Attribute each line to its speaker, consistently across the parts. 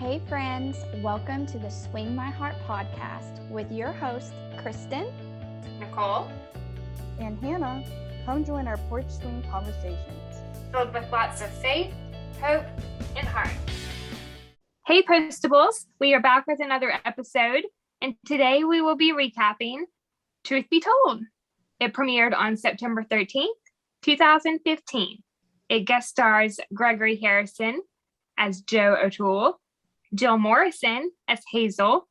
Speaker 1: Hey friends, welcome to the Swing My Heart podcast with your host, Kristen,
Speaker 2: Nicole,
Speaker 3: and Hannah. Come join our porch swing conversations.
Speaker 2: filled with lots of faith, hope, and heart. Hey Postables, we are back with another episode, and today we will be recapping Truth Be Told. It premiered on September 13th, 2015. It guest stars Gregory Harrison as Joe O'Toole, Jill Morrison as Hazel,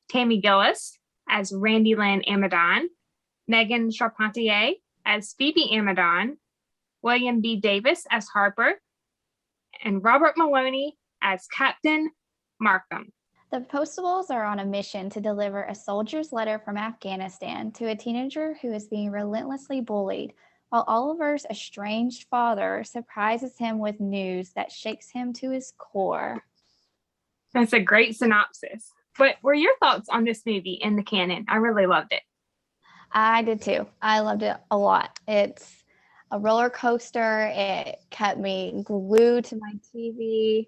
Speaker 2: Tammy Gillis as Randy Lynn Amadon, Megan Charpentier as Phoebe Amadon, William B. Davis as Harper, and Robert Maloney as Captain Markham.
Speaker 1: The Postables are on a mission to deliver a soldier's letter from Afghanistan to a teenager who is being relentlessly bullied, while Oliver's estranged father surprises him with news that shakes him to his core.
Speaker 2: That's a great synopsis. What were your thoughts on this movie in the canon? I really loved it.
Speaker 1: I did too. I loved it a lot. It's a roller coaster. It kept me glued to my TV.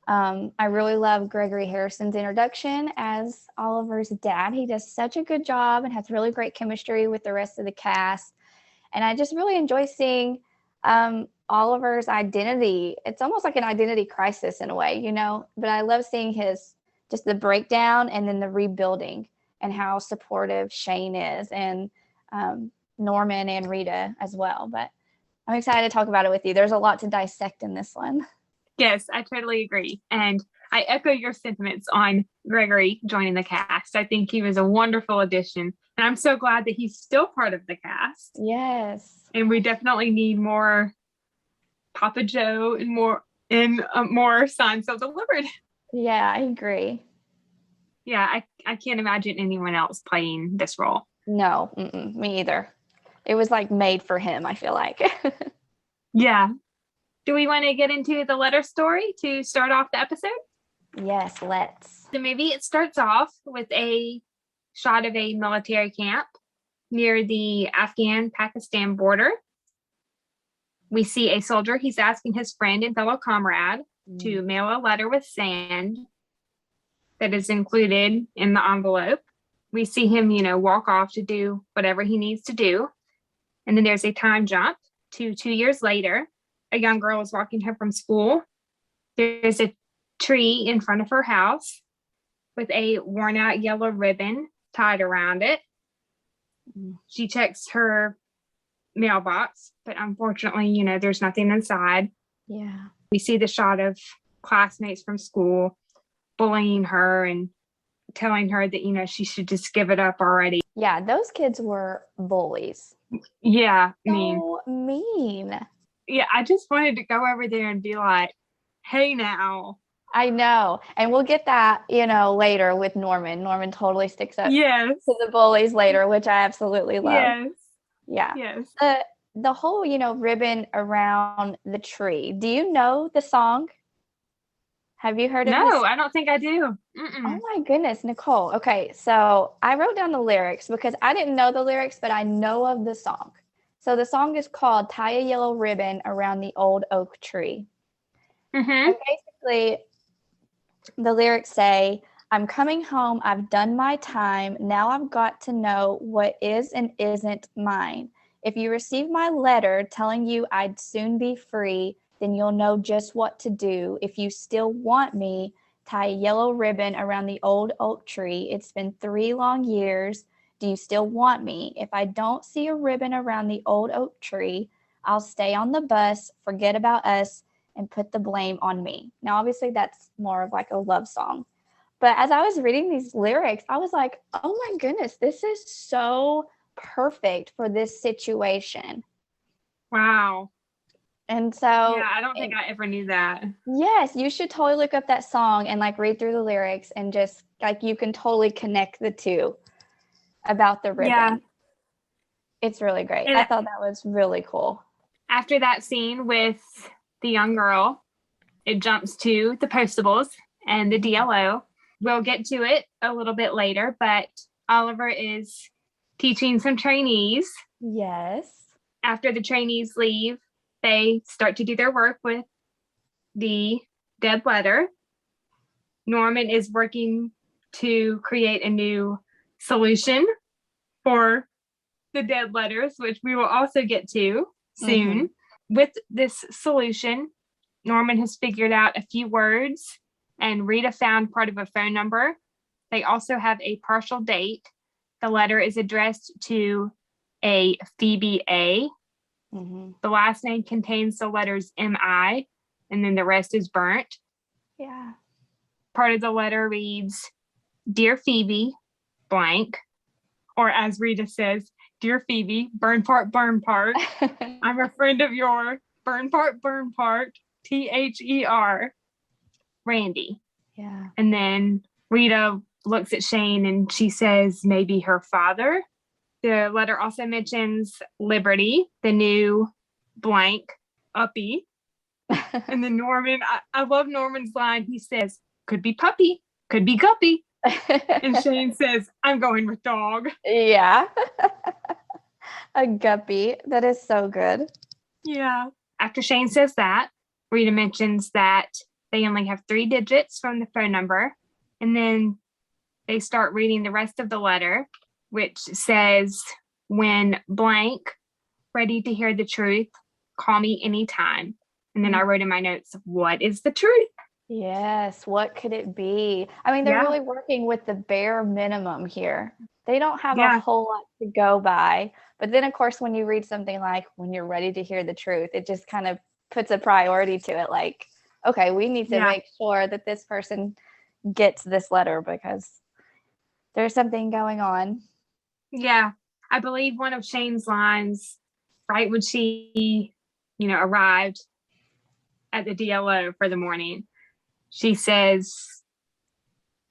Speaker 1: I really love Gregory Harrison's introduction as Oliver's dad. He does such a good job and has really great chemistry with the rest of the cast. And I just really enjoy seeing Oliver's identity. It's almost like an identity crisis in a way, you know, but I love seeing just the breakdown and then the rebuilding and how supportive Shane is and Norman and Rita as well. But I'm excited to talk about it with you. There's a lot to dissect in this one.
Speaker 2: Yes, I totally agree. And I echo your sentiments on Gregory joining the cast. I think he was a wonderful addition. And I'm so glad that he's still part of the cast.
Speaker 1: Yes.
Speaker 2: And we definitely need more Papa Joe and more Seinfeld delivered.
Speaker 1: Yeah, I agree.
Speaker 2: Yeah, I can't imagine anyone else playing this role.
Speaker 1: No, me either. It was like made for him, I feel like.
Speaker 2: Yeah. Do we want to get into the letter story to start off the episode?
Speaker 1: Yes, let's.
Speaker 2: The movie, it starts off with a shot of a military camp near the Afghan-Pakistan border. We see a soldier. He's asking his friend and fellow comrade to mail a letter with sand that is included in the envelope. We see him, walk off to do whatever he needs to do. And then there's a time jump to 2 years later. A young girl is walking home from school. There's a tree in front of her house with a worn out yellow ribbon tied around it. She checks her mailbox, but unfortunately, there's nothing inside.
Speaker 1: Yeah.
Speaker 2: We see the shot of classmates from school bullying her and telling her that, she should just give it up already.
Speaker 1: Yeah, those kids were bullies.
Speaker 2: Yeah,
Speaker 1: So mean.
Speaker 2: Yeah, I just wanted to go over there and be like, hey now.
Speaker 1: I know. And we'll get that, later with Norman. Norman totally sticks up
Speaker 2: Yes.
Speaker 1: to the bullies later, which I absolutely love.
Speaker 2: Yes.
Speaker 1: Yeah.
Speaker 2: Yes.
Speaker 1: The whole, ribbon around the tree. Do you know the song? Have you heard of
Speaker 2: No,
Speaker 1: this?
Speaker 2: I don't think I do.
Speaker 1: Oh my goodness, Nicole. Okay, so I wrote down the lyrics because I didn't know the lyrics, but I know of the song. So the song is called Tie a Yellow Ribbon Around the Old Oak Tree.
Speaker 2: Mm-hmm.
Speaker 1: And basically, the lyrics say, I'm coming home, I've done my time, now I've got to know what is and isn't mine. If you receive my letter telling you I'd soon be free, then you'll know just what to do. If you still want me, tie a yellow ribbon around the old oak tree. It's been 3 long years. Do you still want me? If I don't see a ribbon around the old oak tree, I'll stay on the bus, forget about us, and put the blame on me. Now, obviously, that's more of like a love song. But as I was reading these lyrics, I was like, oh my goodness, this is so perfect for this situation.
Speaker 2: Wow.
Speaker 1: And so
Speaker 2: yeah, I don't think I ever knew that.
Speaker 1: Yes, you should totally look up that song and read through the lyrics and just you can totally connect the two about the ribbon.
Speaker 2: Yeah.
Speaker 1: It's really great.
Speaker 2: And
Speaker 1: I thought that was really cool.
Speaker 2: After that scene with the young girl, it jumps to the Postables and the DLO. We'll get to it a little bit later, but Oliver is teaching some trainees.
Speaker 1: Yes.
Speaker 2: After the trainees leave, they start to do their work with the dead letter. Norman is working to create a new solution for the dead letters, which we will also get to soon. With this solution, Norman has figured out a few words, and Rita found part of a phone number. They also have a partial date. The letter is addressed to a Phoebe A. The last name contains the letters M-I, and then the rest is burnt.
Speaker 1: Yeah.
Speaker 2: Part of the letter reads, Dear Phoebe, blank, or as Rita says, Dear Phoebe, burn part, I'm a friend of your burn part, THER, Randy.
Speaker 1: Yeah.
Speaker 2: And then Rita looks at Shane and she says, maybe her father. The letter also mentions Liberty, the new blank uppy. And then Norman, I love Norman's line. He says, could be puppy, could be guppy. And Shane says, I'm going with dog.
Speaker 1: Yeah. A guppy. That is so good.
Speaker 2: Yeah. After Shane says that, Rita mentions that they only have 3 digits from the phone number. And then they start reading the rest of the letter, which says, when blank, ready to hear the truth, call me anytime. And then I wrote in my notes, what is the truth?
Speaker 1: Yes. What could it be? I mean, they're really working with the bare minimum here. They don't have a whole lot to go by. But then, of course, when you read something like, when you're ready to hear the truth, it just kind of puts a priority to it. Like, okay, we need to make sure that this person gets this letter because there's something going on.
Speaker 2: Yeah. I believe one of Shane's lines, right when she, arrived at the DLO for the morning, she says,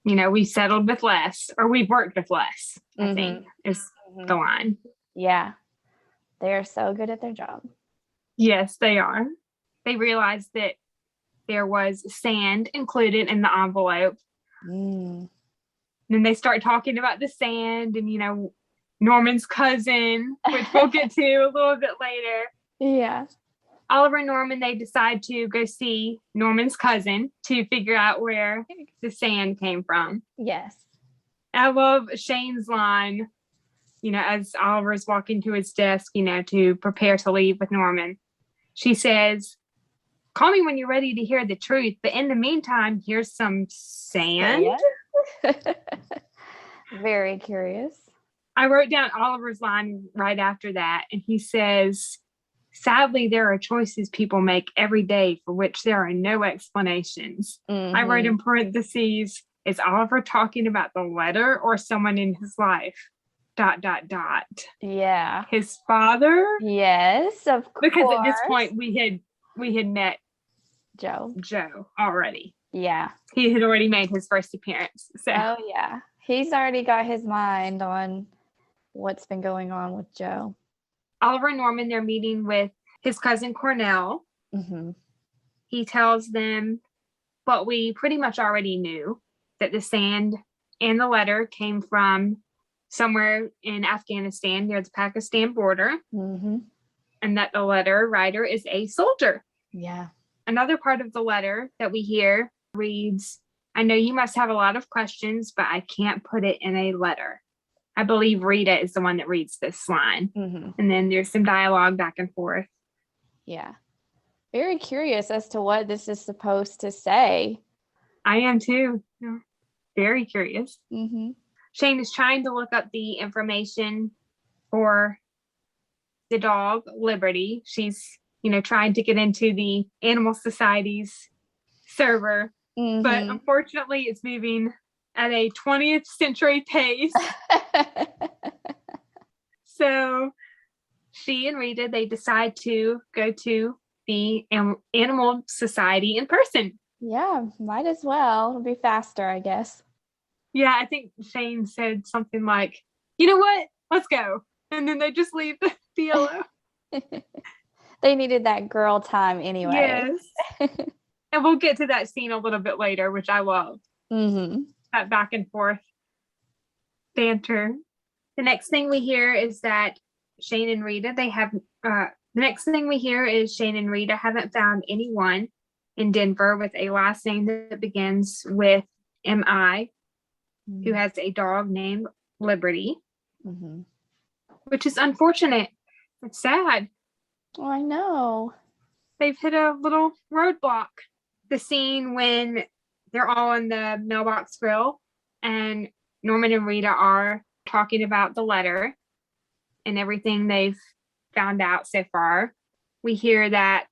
Speaker 2: we've settled with less, or we've worked with less, I think is the line.
Speaker 1: Yeah. They are so good at their job.
Speaker 2: Yes, they are. They realized that there was sand included in the envelope. Then they start talking about the sand and, Norman's cousin, which we'll get to a little bit later.
Speaker 1: Yeah.
Speaker 2: Oliver and Norman, they decide to go see Norman's cousin to figure out where the sand came from.
Speaker 1: Yes.
Speaker 2: I love Shane's line, as Oliver's walking to his desk, to prepare to leave with Norman. She says, call me when you're ready to hear the truth, but in the meantime, here's some sand.
Speaker 1: Very curious.
Speaker 2: I wrote down Oliver's line right after that, and he says, sadly, there are choices people make every day for which there are no explanations. I wrote in parentheses, is Oliver talking about the letter or someone in his life? ...
Speaker 1: Yeah.
Speaker 2: His father?
Speaker 1: Yes, of course.
Speaker 2: Because at this point we had met
Speaker 1: Joe
Speaker 2: already.
Speaker 1: Yeah.
Speaker 2: He had already made his first appearance. So.
Speaker 1: Oh yeah. He's already got his mind on what's been going on with Joe.
Speaker 2: Oliver and Norman, they're meeting with his cousin Cornell. He tells them what we pretty much already knew, that the sand and the letter came from somewhere in Afghanistan near the Pakistan border, and that the letter writer is a soldier.
Speaker 1: Yeah.
Speaker 2: Another part of the letter that we hear reads, I know you must have a lot of questions, but I can't put it in a letter. I believe Rita is the one that reads this line. And then there's some dialogue back and forth.
Speaker 1: Yeah. Very curious as to what this is supposed to say.
Speaker 2: I am too. Yeah. Very curious. Shane is trying to look up the information for the dog, Liberty. She's, trying to get into the Animal Society's server. But unfortunately, it's moving at a 20th century pace. So she and Rita, they decide to go to the Animal Society in person.
Speaker 1: Yeah, might as well. It'll be faster, I guess.
Speaker 2: Yeah, I think Shane said something like, you know what? Let's go. And then they just leave the DLO.
Speaker 1: They needed that girl time anyway.
Speaker 2: Yes. And we'll get to that scene a little bit later, which I love. That back and forth banter. The next thing we hear is that Shane and Rita, haven't found anyone in Denver with a last name that begins with AMI, who has a dog named Liberty, which is unfortunate. It's sad.
Speaker 1: Oh, I know.
Speaker 2: They've hit a little roadblock. The scene when they're all on the mailbox grill and Norman and Rita are talking about the letter and everything they've found out so far. We hear that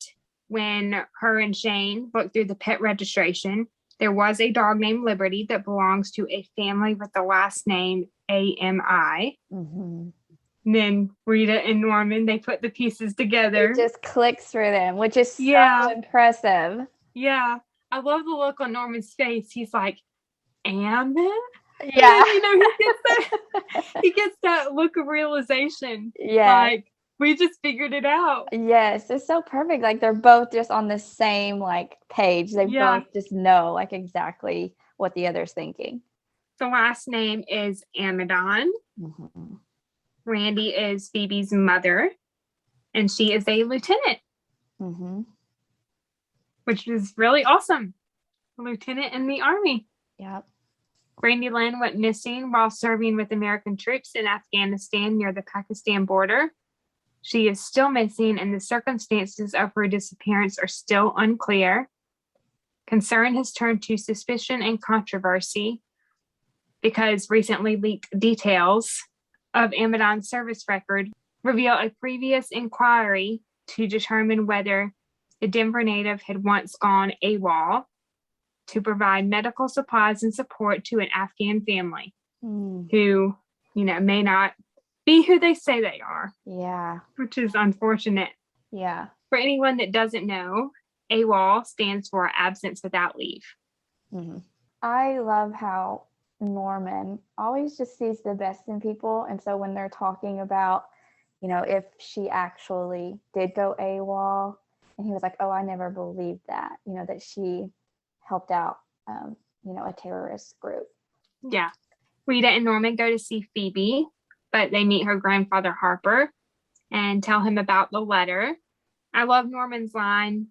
Speaker 2: when her and Shane looked through the pet registration, there was a dog named Liberty that belongs to a family with the last name AMI. And then Rita and Norman, they put the pieces together.
Speaker 1: It just clicks for them, which is so impressive.
Speaker 2: Yeah. I love the look on Norman's face. He's like, am it?
Speaker 1: Yeah.
Speaker 2: And, he gets that look of realization.
Speaker 1: Yeah.
Speaker 2: Like, we just figured it out.
Speaker 1: Yes, it's so perfect. Like they're both just on the same like page. They both just know like exactly what the other's thinking.
Speaker 2: The last name is Amadon. Randy is Phoebe's mother, and she is a lieutenant, which is really awesome. A lieutenant in the Army.
Speaker 1: Yep.
Speaker 2: Randy Lynn went missing while serving with American troops in Afghanistan near the Pakistan border. She is still missing, and the circumstances of her disappearance are still unclear. Concern has turned to suspicion and controversy because recently leaked details of Amadon's service record reveal a previous inquiry to determine whether the Denver native had once gone AWOL to provide medical supplies and support to an Afghan family who, may not be who they say they are.
Speaker 1: Yeah.
Speaker 2: Which is unfortunate.
Speaker 1: Yeah.
Speaker 2: For anyone that doesn't know, AWOL stands for absence without leave.
Speaker 1: I love how Norman always just sees the best in people. And so when they're talking about, if she actually did go AWOL, and he was like, oh, I never believed that, that she helped out, a terrorist group.
Speaker 2: Yeah. Rita and Norman go to see Phoebe, but they meet her grandfather, Harper, and tell him about the letter. I love Norman's line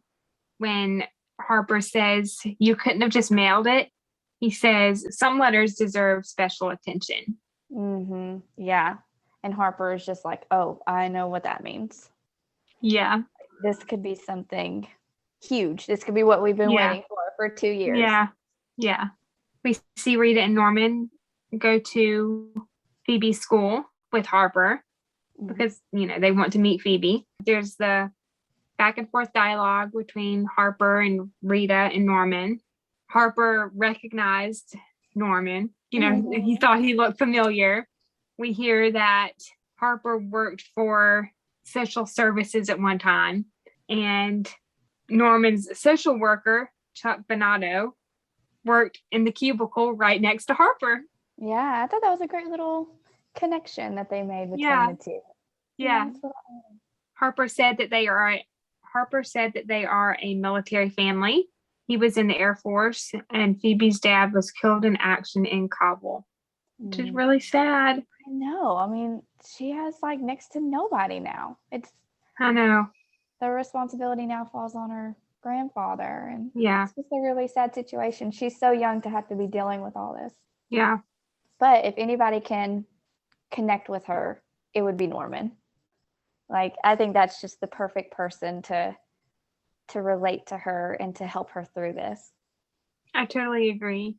Speaker 2: when Harper says, you couldn't have just mailed it. He says, some letters deserve special attention.
Speaker 1: Yeah. And Harper is just like, oh, I know what that means.
Speaker 2: Yeah.
Speaker 1: This could be something huge. This could be what we've been waiting for 2 years.
Speaker 2: Yeah. Yeah. We see Rita and Norman go to Phoebe's school with Harper because, they want to meet Phoebe. There's the back and forth dialogue between Harper and Rita and Norman. Harper recognized Norman. He thought he looked familiar. We hear that Harper worked for social services at one time, and Norman's social worker, Chuck Bonato, worked in the cubicle right next to Harper.
Speaker 1: Yeah, I thought that was a great little connection that they made between the two.
Speaker 2: Yeah. Harper said that they are a military family. He was in the Air Force, and Phoebe's dad was killed in action in Kabul, which is really sad.
Speaker 1: I know. I mean, she has like next to nobody now.
Speaker 2: I know.
Speaker 1: The responsibility now falls on her grandfather, and
Speaker 2: it's
Speaker 1: just a really sad situation. She's so young to have to be dealing with all this.
Speaker 2: Yeah.
Speaker 1: But if anybody can connect with her, it would be Norman. Like, I think that's just the perfect person to relate to her and to help her through this.
Speaker 2: I totally agree.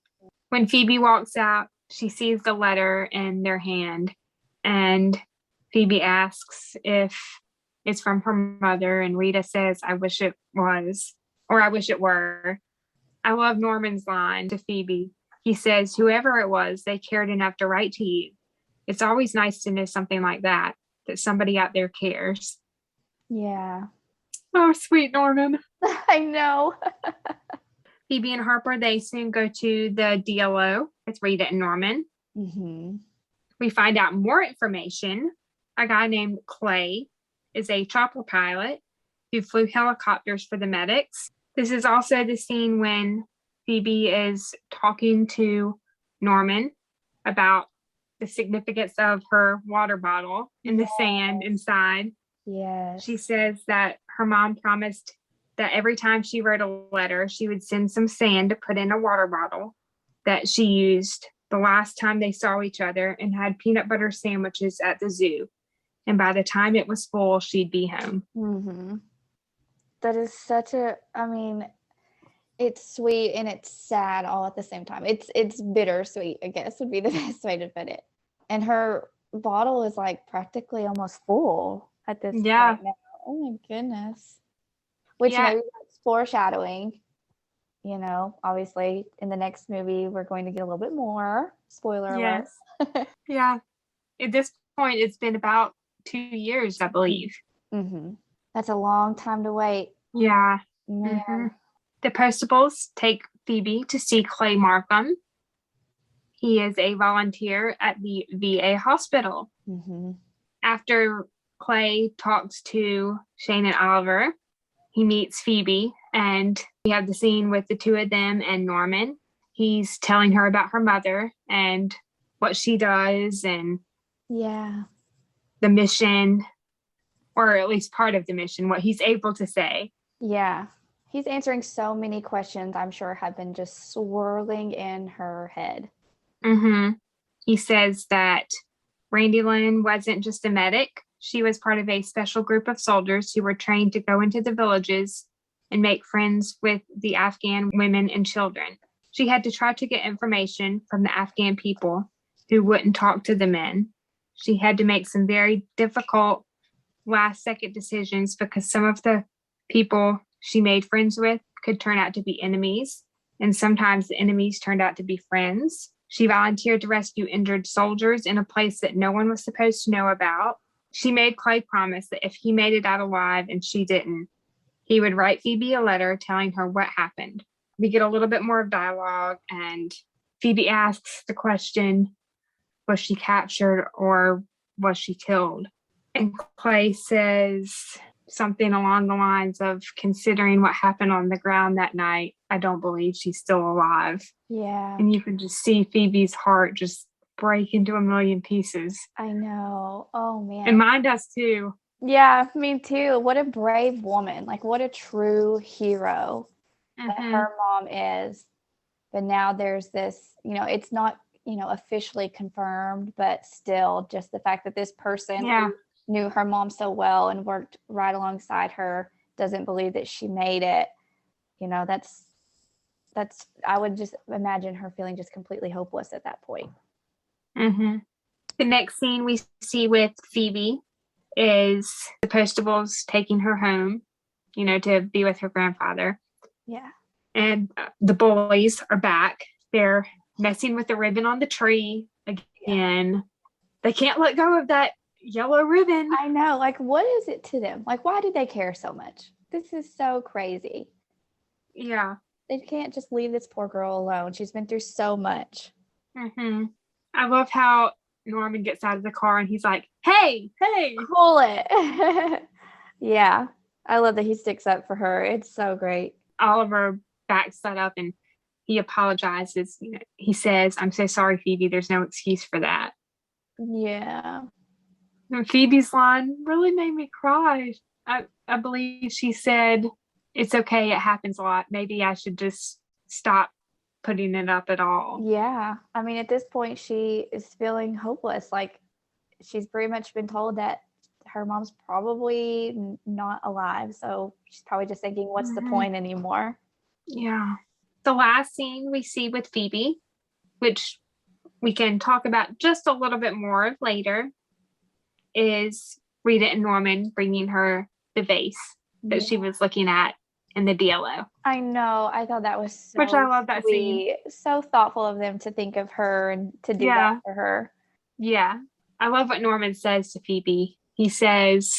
Speaker 2: When Phoebe walks out, she sees the letter in their hand, and Phoebe asks if it's from her mother, and Rita says, I wish it was, or I wish it were. I love Norman's line to Phoebe. He says, whoever it was, they cared enough to write to you. It's always nice to know something like that somebody out there cares.
Speaker 1: Yeah.
Speaker 2: Oh, sweet Norman.
Speaker 1: I know.
Speaker 2: Phoebe and Harper, they soon go to the DLO with Rita and Norman. We find out more information. A guy named Clay is a chopper pilot who flew helicopters for the medics. This is also the scene when Phoebe is talking to Norman about the significance of her water bottle in the sand inside.
Speaker 1: Yes.
Speaker 2: She says that her mom promised that every time she wrote a letter, she would send some sand to put in a water bottle that she used the last time they saw each other and had peanut butter sandwiches at the zoo. And by the time it was full, she'd be home.
Speaker 1: Mm-hmm. That is such a, I mean, it's sweet and it's sad all at the same time. It's bittersweet, I guess, would be the best way to put it. And her bottle is like practically almost full at this point now. Oh my goodness. Which maybe that's foreshadowing. You know, obviously in the next movie we're going to get a little bit more. Spoiler alert.
Speaker 2: Yeah. At this point, it's been about 2 years, I believe.
Speaker 1: Mm-hmm. That's a long time to wait.
Speaker 2: Yeah.
Speaker 1: Man.
Speaker 2: Mm-hmm. The Postables take Phoebe to see Clay Markham. He is a volunteer at the VA hospital.
Speaker 1: Mm-hmm.
Speaker 2: After Clay talks to Shane and Oliver, he meets Phoebe, and we have the scene with the two of them and Norman. He's telling her about her mother and what she does and the mission, or at least part of the mission, what he's able to say.
Speaker 1: Yeah. He's answering so many questions I'm sure have been just swirling in her head.
Speaker 2: Mm-hmm. He says that Randy Lynn wasn't just a medic. She was part of a special group of soldiers who were trained to go into the villages and make friends with the Afghan women and children. She had to try to get information from the Afghan people who wouldn't talk to the men. She had to make some very difficult last-second decisions because some of the people she made friends with could turn out to be enemies, and sometimes the enemies turned out to be friends. She volunteered to rescue injured soldiers in a place that no one was supposed to know about. She made Clay promise that if he made it out alive and she didn't, he would write Phoebe a letter telling her what happened. We get a little bit more of dialogue, and Phoebe asks the question, was she captured or was she killed? And Clay says something along the lines of, considering what happened on the ground that night, I don't believe she's still alive.
Speaker 1: Yeah.
Speaker 2: And you can just see Phoebe's heart just break into a million pieces.
Speaker 1: I know. Oh, man.
Speaker 2: And mine does too.
Speaker 1: Yeah, me too. What a brave woman. Like, what a true hero that her mom is. But now there's this, you know, it's not, you know, officially confirmed, but still just the fact that this person who knew her mom so well and worked right alongside her doesn't believe that she made it. You know, that's I would just imagine her feeling just completely hopeless at that point.
Speaker 2: Mm-hmm. The next scene we see with Phoebe is the Postables taking her home, you know, to be with her grandfather.
Speaker 1: Yeah.
Speaker 2: And the boys are back. They're messing with the ribbon on the tree again. Yeah. They can't let go of that yellow ribbon.
Speaker 1: I know. Like, what is it to them? Like, why do they care so much? This is so crazy.
Speaker 2: Yeah.
Speaker 1: They can't just leave this poor girl alone. She's been through so much.
Speaker 2: Mm-hmm. I love how Norman gets out of the car and he's like, hey,
Speaker 1: pull it. Yeah. I love that he sticks up for her. It's so great.
Speaker 2: Oliver backs that up and he apologizes. You know, he says, I'm so sorry, Phoebe. There's no excuse for that.
Speaker 1: Yeah.
Speaker 2: And Phoebe's line really made me cry. I believe she said, it's okay. It happens a lot. Maybe I should just stop putting it up at all.
Speaker 1: Yeah. I mean, at this point, she is feeling hopeless. Like, she's pretty much been told that her mom's probably not alive. So she's probably just thinking, what's the point anymore?
Speaker 2: Yeah. The last scene we see with Phoebe, which we can talk about just a little bit more of later, is Rita and Norman bringing her the vase that she was looking at in the DLO.
Speaker 1: I know. I thought that was so
Speaker 2: Which I love that
Speaker 1: scene. So thoughtful of them to think of her and to do that for her.
Speaker 2: Yeah. I love what Norman says to Phoebe. He says,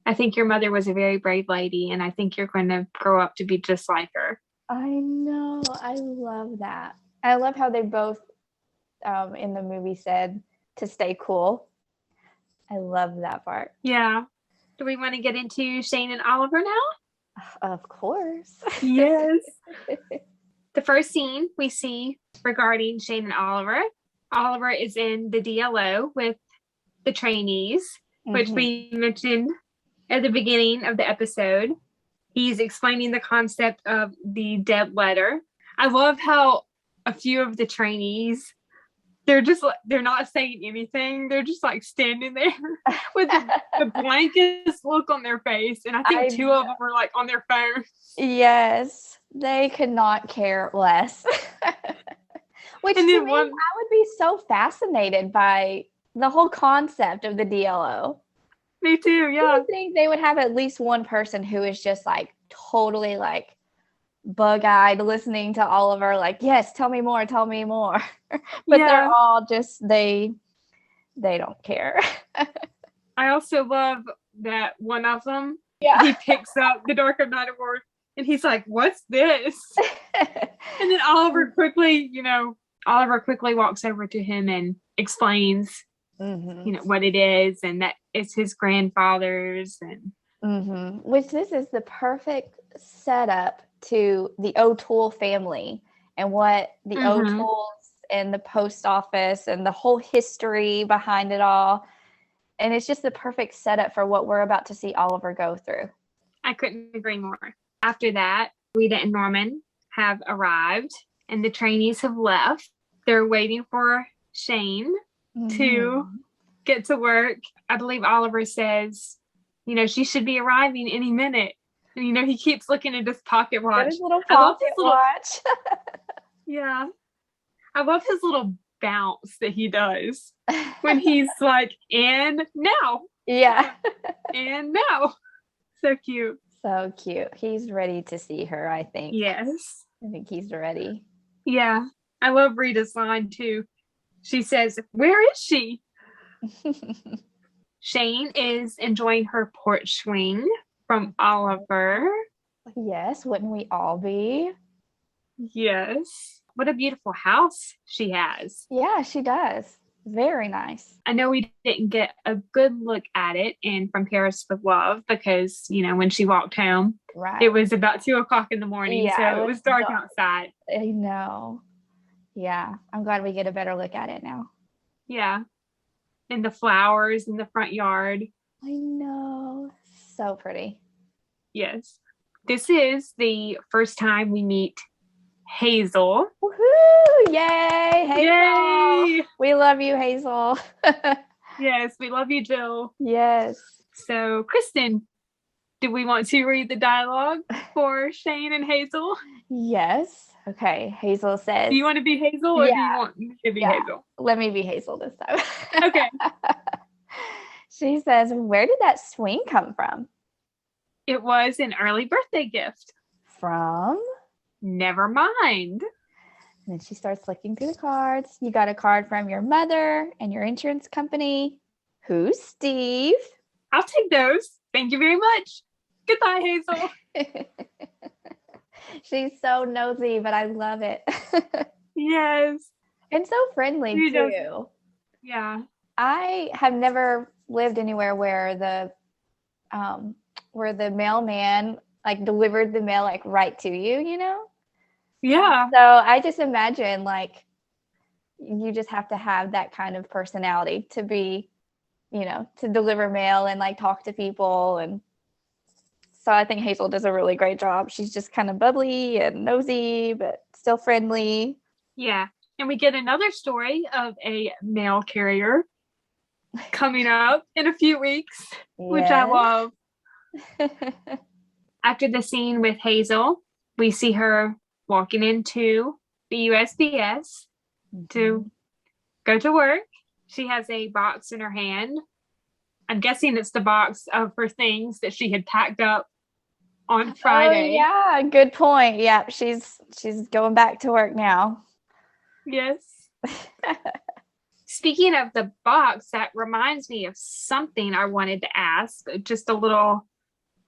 Speaker 2: I think your mother was a very brave lady, and I think you're going to grow up to be just like her.
Speaker 1: I know. I love that. I love how they both in the movie said to stay cool. I love that part.
Speaker 2: Yeah. Do we want to get into Shane and Oliver now?
Speaker 1: Of course.
Speaker 2: Yes. The first scene we see regarding Shane and Oliver. Oliver is in the DLO with the trainees, which we mentioned at the beginning of the episode. He's explaining the concept of the dead letter. I love how a few of the trainees, they're just like, they're not saying anything. They're just like standing there with the blankest look on their face. And I think two of them were like on their phone.
Speaker 1: Yes, they could not care less. Which
Speaker 2: And
Speaker 1: to
Speaker 2: then
Speaker 1: me, I would be so fascinated by the whole concept of the DLO.
Speaker 2: Me too, yeah.
Speaker 1: I would think they would have at least one person who is just like totally like bug-eyed listening to Oliver, like, yes, tell me more. But they're all just, they don't care.
Speaker 2: I also love that one of them,
Speaker 1: Yeah.
Speaker 2: he picks up the Dark of Night Award and he's like, what's this? And then Oliver quickly walks over to him and explains, what it is, and that it's his grandfather's. And
Speaker 1: which this is the perfect setup to the O'Toole family and what the O'Tooles and the post office and the whole history behind it all. And it's just the perfect setup for what we're about to see Oliver go through.
Speaker 2: I couldn't agree more. After that, Rita and Norman have arrived and the trainees have left. They're waiting for Shane to get to work. I believe Oliver says, she should be arriving any minute. And, he keeps looking at his pocket watch.
Speaker 1: His little pocket watch.
Speaker 2: Yeah. I love his little bounce that he does when he's like, and now.
Speaker 1: Yeah.
Speaker 2: And now. So cute.
Speaker 1: So cute. He's ready to see her, I think.
Speaker 2: Yes.
Speaker 1: I think he's ready.
Speaker 2: Yeah. I love Rita's line too. She says, where is she? Shane is enjoying her porch swing from Oliver.
Speaker 1: Yes, wouldn't we all be?
Speaker 2: Yes. What a beautiful house she has.
Speaker 1: Yeah, she does. Very nice.
Speaker 2: I know we didn't get a good look at it in From Paris with Love because, when she walked home, it was about 2:00 in the morning. Yeah, so it was dark outside.
Speaker 1: I know. Yeah, I'm glad we get a better look at it now.
Speaker 2: Yeah. And the flowers in the front yard.
Speaker 1: I know. So pretty.
Speaker 2: Yes. This is the first time we meet Hazel.
Speaker 1: Woohoo! Yay! Hazel!
Speaker 2: Yay!
Speaker 1: We love you, Hazel.
Speaker 2: Yes, we love you, Jill.
Speaker 1: Yes.
Speaker 2: So, Kristen, do we want to read the dialogue for Shane and Hazel?
Speaker 1: Yes. Okay. Hazel says,
Speaker 2: do you want to be Hazel or do you want me to be Hazel?
Speaker 1: Let me be Hazel this time.
Speaker 2: Okay.
Speaker 1: She says, where did that swing come from?
Speaker 2: It was an early birthday gift.
Speaker 1: From?
Speaker 2: Never mind.
Speaker 1: And then she starts looking through the cards. You got a card from your mother and your insurance company. Who's Steve?
Speaker 2: I'll take those. Thank you very much. Goodbye, Hazel.
Speaker 1: She's so nosy, but I love it.
Speaker 2: Yes.
Speaker 1: And so friendly, too.
Speaker 2: Yeah.
Speaker 1: I have never lived anywhere where the mailman like delivered the mail like right to you,
Speaker 2: Yeah.
Speaker 1: So I just imagine like you just have to have that kind of personality to be, to deliver mail and like talk to people. And so I think Hazel does a really great job. She's just kind of bubbly and nosy, but still friendly.
Speaker 2: Yeah. And we get another story of a mail carrier coming up in a few weeks, which I love. After the scene with Hazel, we see her walking into the USPS to go to work. She has a box in her hand. I'm guessing it's the box of her things that she had packed up on Friday.
Speaker 1: Oh, yeah, good point. Yeah, she's going back to work now.
Speaker 2: Yes. Speaking of the box, that reminds me of something I wanted to ask, just a little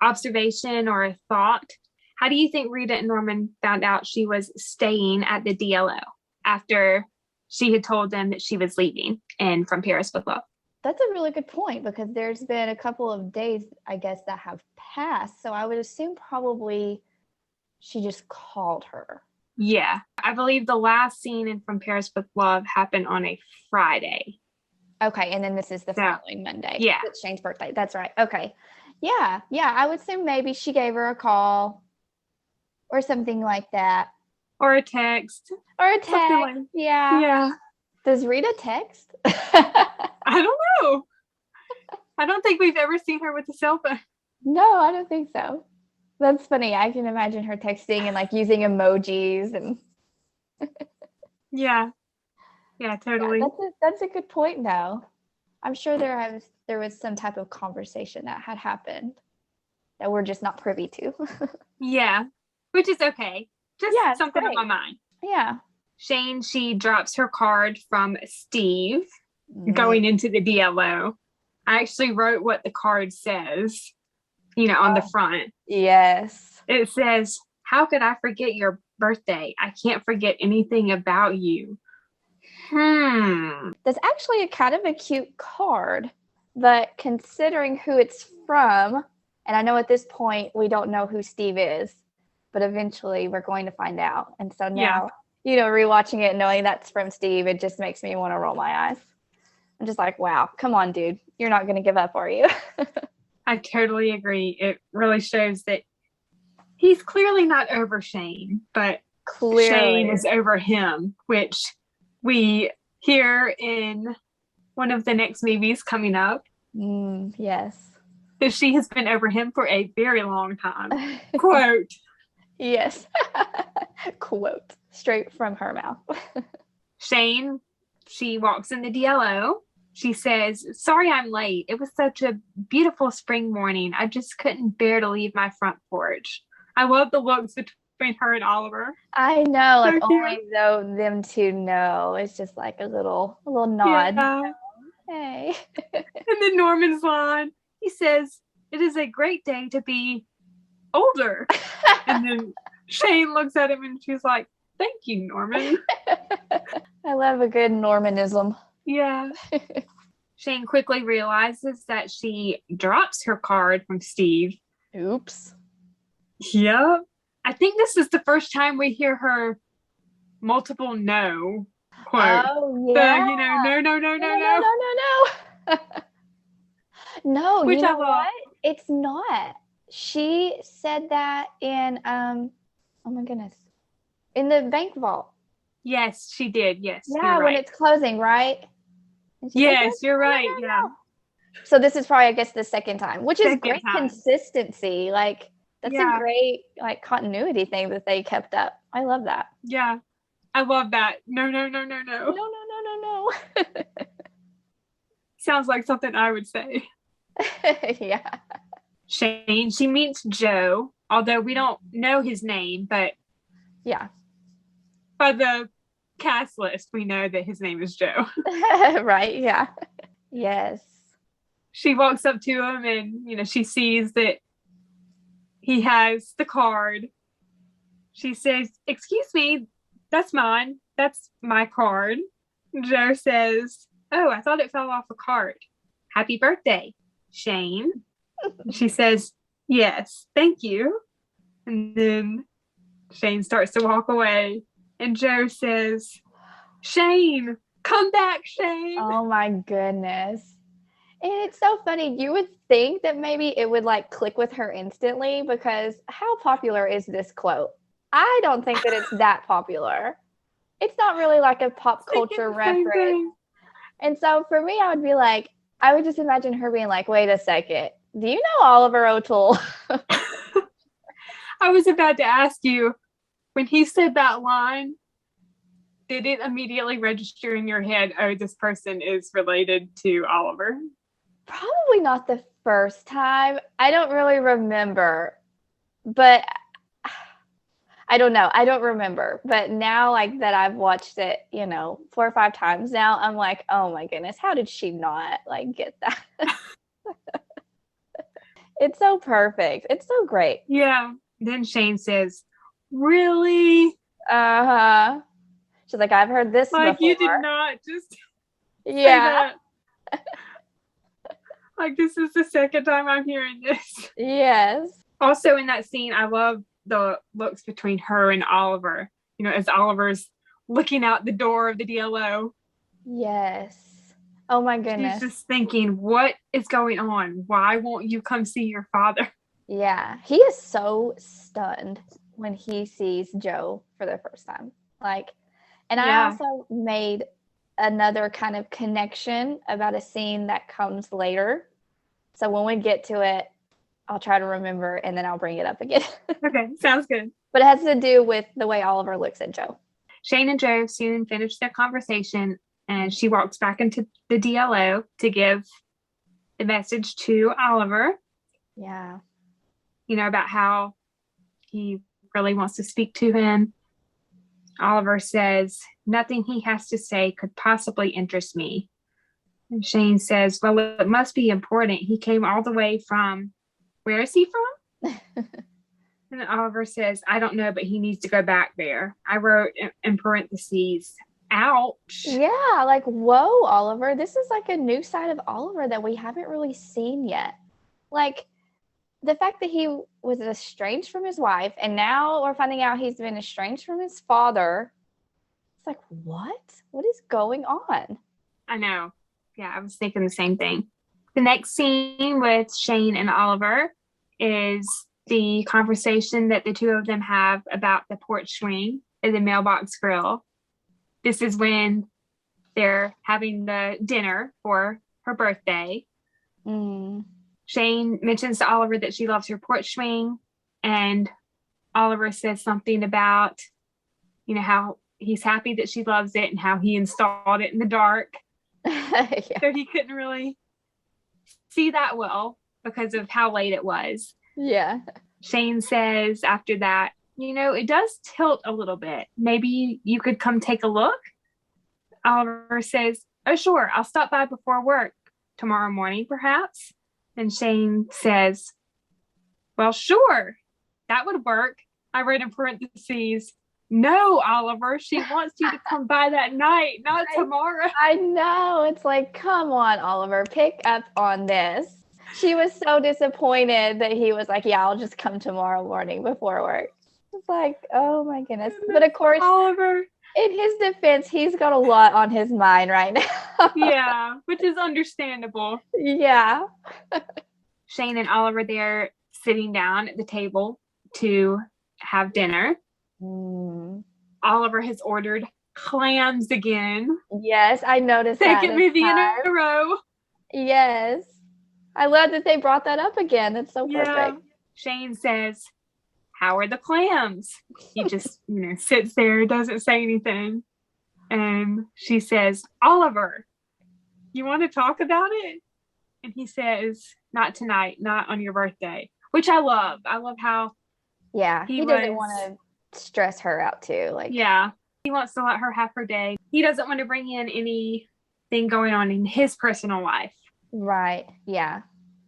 Speaker 2: observation or a thought. How do you think Rita and Norman found out she was staying at the DLO after she had told them that she was leaving and From Paris with Love?
Speaker 1: That's a really good point because there's been a couple of days, I guess, that have passed. So I would assume probably she just called her.
Speaker 2: Yeah. I believe the last scene in From Paris with Love happened on a Friday.
Speaker 1: Okay. And then this is the following Monday.
Speaker 2: Yeah.
Speaker 1: It's Shane's birthday. That's right. Okay. Yeah. I would assume maybe she gave her a call or something like that.
Speaker 2: Or a text.
Speaker 1: Or a
Speaker 2: Something
Speaker 1: text.
Speaker 2: like
Speaker 1: Yeah.
Speaker 2: Yeah.
Speaker 1: Does Rita text?
Speaker 2: I don't know. I don't think we've ever seen her with a cell phone.
Speaker 1: No, I don't think so. That's funny. I can imagine her texting and like using emojis and
Speaker 2: Yeah. Yeah, totally.
Speaker 1: that's a good point though. I'm sure there was some type of conversation that had happened that we're just not privy to.
Speaker 2: Yeah. Which is okay. Just
Speaker 1: Yeah, it's
Speaker 2: something on
Speaker 1: great.
Speaker 2: my mind.
Speaker 1: Yeah.
Speaker 2: Shane, she drops her card from Steve going into the DLO. I actually wrote what the card says, on the front.
Speaker 1: Yes.
Speaker 2: It says, "How could I forget your birthday? I can't forget anything about you."
Speaker 1: That's actually a kind of a cute card, but considering who it's from, and I know at this point we don't know who Steve is, but eventually we're going to find out. And so now, rewatching it, knowing that's from Steve, it just makes me want to roll my eyes. I'm just like, wow, come on, dude. You're not going to give up, are you?
Speaker 2: I totally agree. It really shows that he's clearly not over Shane, but Shane is over him, which we hear in one of the next movies coming up.
Speaker 1: Yes.
Speaker 2: That she has been over him for a very long time. Quote.
Speaker 1: Yes. Quote. Straight from her mouth.
Speaker 2: Shane, she walks in the DLO. She says, "Sorry I'm late. It was such a beautiful spring morning. I just couldn't bear to leave my front porch." I love the looks between her and Oliver.
Speaker 1: I know,
Speaker 2: So
Speaker 1: like only though them two know. It's just like a little nod.
Speaker 2: Yeah.
Speaker 1: Hey.
Speaker 2: And then Norman's line, he says, "It is a great day to be older." And then Shane looks at him and she's like, "Thank you, Norman."
Speaker 1: I love a good Normanism.
Speaker 2: Yeah. Shane quickly realizes that she drops her card from Steve.
Speaker 1: Oops.
Speaker 2: Yep. I think this is the first time we hear her multiple no quote.
Speaker 1: Oh, yeah.
Speaker 2: No.
Speaker 1: No,
Speaker 2: Which
Speaker 1: you know what? It's not. She said that in, oh my goodness, in the bank vault.
Speaker 2: Yes, she did. Yes.
Speaker 1: Yeah, when it's closing, right?
Speaker 2: Yes, you're right. Yeah.
Speaker 1: So this is probably, I guess, the second time, which is great
Speaker 2: time.
Speaker 1: Consistency. Like, that's a great, like, continuity thing that they kept up. I love that.
Speaker 2: Yeah. I love that. No.
Speaker 1: No.
Speaker 2: Sounds like something I would say.
Speaker 1: Yeah.
Speaker 2: Shane, she meets Joe, although we don't know his name, but
Speaker 1: yeah,
Speaker 2: by the cast list, we know that his name is Joe.
Speaker 1: Right, yeah. Yes.
Speaker 2: She walks up to him and, she sees that he has the card. She says, "Excuse me, that's mine. That's my card." Joe says, "Oh, I thought it fell off a card. Happy birthday, Shane." She says, "Yes, thank you." And then Shane starts to walk away. And Joe says, "Shane, come back, Shane."
Speaker 1: Oh my goodness. And it's so funny. You would think that maybe it would like click with her instantly, because how popular is this quote? I don't think that it's that popular. It's not really like a pop culture reference. And so for me, I would just imagine her being like, "Wait a second. Do you know Oliver O'Toole?"
Speaker 2: I was about to ask you, when he said that line, did it immediately register in your head, oh, this person is related to Oliver?
Speaker 1: Probably not the first time. I don't really remember. But I don't know. I don't remember. But now, like, that I've watched it, 4 or 5 times now, I'm like, oh my goodness, how did she not, like, get that? It's so perfect. It's so great.
Speaker 2: Yeah. Then Shane says, "Really?"
Speaker 1: Uh-huh. She's like, "I've heard this
Speaker 2: like
Speaker 1: before."
Speaker 2: You did not just say
Speaker 1: yeah.
Speaker 2: that. Like, this is the second time I'm hearing this.
Speaker 1: Yes.
Speaker 2: Also in that scene, I love the looks between her and Oliver, as Oliver's looking out the door of the DLO.
Speaker 1: Yes. Oh my goodness.
Speaker 2: She's just thinking, what is going on? Why won't you come see your father?
Speaker 1: Yeah. He is so stunned. when he sees Joe for the first time. Like, and I
Speaker 2: Yeah.
Speaker 1: also made another kind of connection about a scene that comes later. So when we get to it, I'll try to remember and then I'll bring it up again.
Speaker 2: Okay, sounds good.
Speaker 1: But it has to do with the way Oliver looks at Joe.
Speaker 2: Shane and Joe soon finish their conversation, and she walks back into the DLO to give the message to Oliver.
Speaker 1: Yeah.
Speaker 2: You know, about how he really wants to speak to him. Oliver says, nothing he has to say could possibly interest me. And Shane says, well, it must be important. He came all the way from, where is he from? And Oliver says, I don't know, but he needs to go back there. I wrote in parentheses, ouch.
Speaker 1: Yeah, like, whoa, Oliver. This is like a new side of Oliver that we haven't really seen yet. Like, the fact that he was estranged from his wife, and now we're finding out he's been estranged from his father. It's like, what? What is going on?
Speaker 2: I know. Yeah, I was thinking the same thing. The next scene with Shane and Oliver is the conversation that the two of them have about the porch swing and the mailbox grill. This is when they're having the dinner for her birthday. Shane mentions to Oliver that she loves her porch swing, and Oliver says something about, you know, how he's happy that she loves it and how he installed it in the dark.
Speaker 1: Yeah.
Speaker 2: So he couldn't really see that well because of how late it was.
Speaker 1: Yeah.
Speaker 2: Shane says after that, you know, it does tilt a little bit. Maybe you could come take a look. Oliver says, oh, sure, I'll stop by before work tomorrow morning, perhaps. And Shane says, well, sure, that would work. I wrote in parentheses, no, Oliver, she wants you to come by that night, not tomorrow.
Speaker 1: I know. It's like, come on, Oliver, pick up on this. She was so disappointed that he was like, yeah, I'll just come tomorrow morning before work. It's like, oh my goodness. But of course,
Speaker 2: Oliver,
Speaker 1: in his defense, he's got a lot on his mind right now.
Speaker 2: Yeah, which is understandable.
Speaker 1: Yeah.
Speaker 2: Shane and Oliver, they're sitting down at the table to have dinner. Oliver has ordered clams again.
Speaker 1: Yes, I noticed that.
Speaker 2: Second movie in a row.
Speaker 1: Yes. I love that they brought that up again. That's so perfect.
Speaker 2: Shane says, how are the clams? He just, sits there, doesn't say anything. And she says, Oliver, you want to talk about it? And he says, not tonight, not on your birthday, which I love. I love how
Speaker 1: he doesn't want to stress her out too.
Speaker 2: He wants to let her have her day. He doesn't want to bring in anything going on in his personal life.
Speaker 1: Right. Yeah.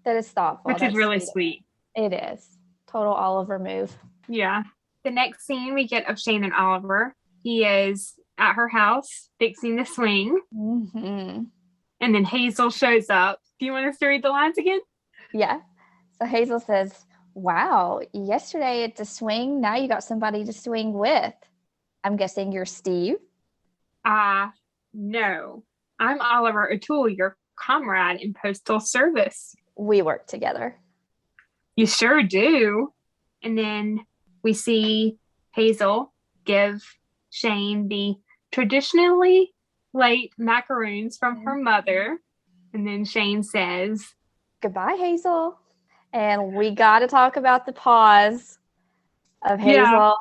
Speaker 1: That is thoughtful.
Speaker 2: Which is really sweet.
Speaker 1: It is. Total Oliver move.
Speaker 2: Yeah. The next scene we get of Shane and Oliver, he is at her house fixing the swing.
Speaker 1: Mm-hmm.
Speaker 2: And then Hazel shows up. Do you want us to read the lines again?
Speaker 1: Yeah. So Hazel says, wow, yesterday at the swing, now you got somebody to swing with. I'm guessing you're Steve.
Speaker 2: No. I'm Oliver O'Toole, your comrade in postal service.
Speaker 1: We work together.
Speaker 2: You sure do. And then we see Hazel give Shane the traditionally late macaroons from her mother. And then Shane says,
Speaker 1: goodbye, Hazel. And we got to talk about the pause of Hazel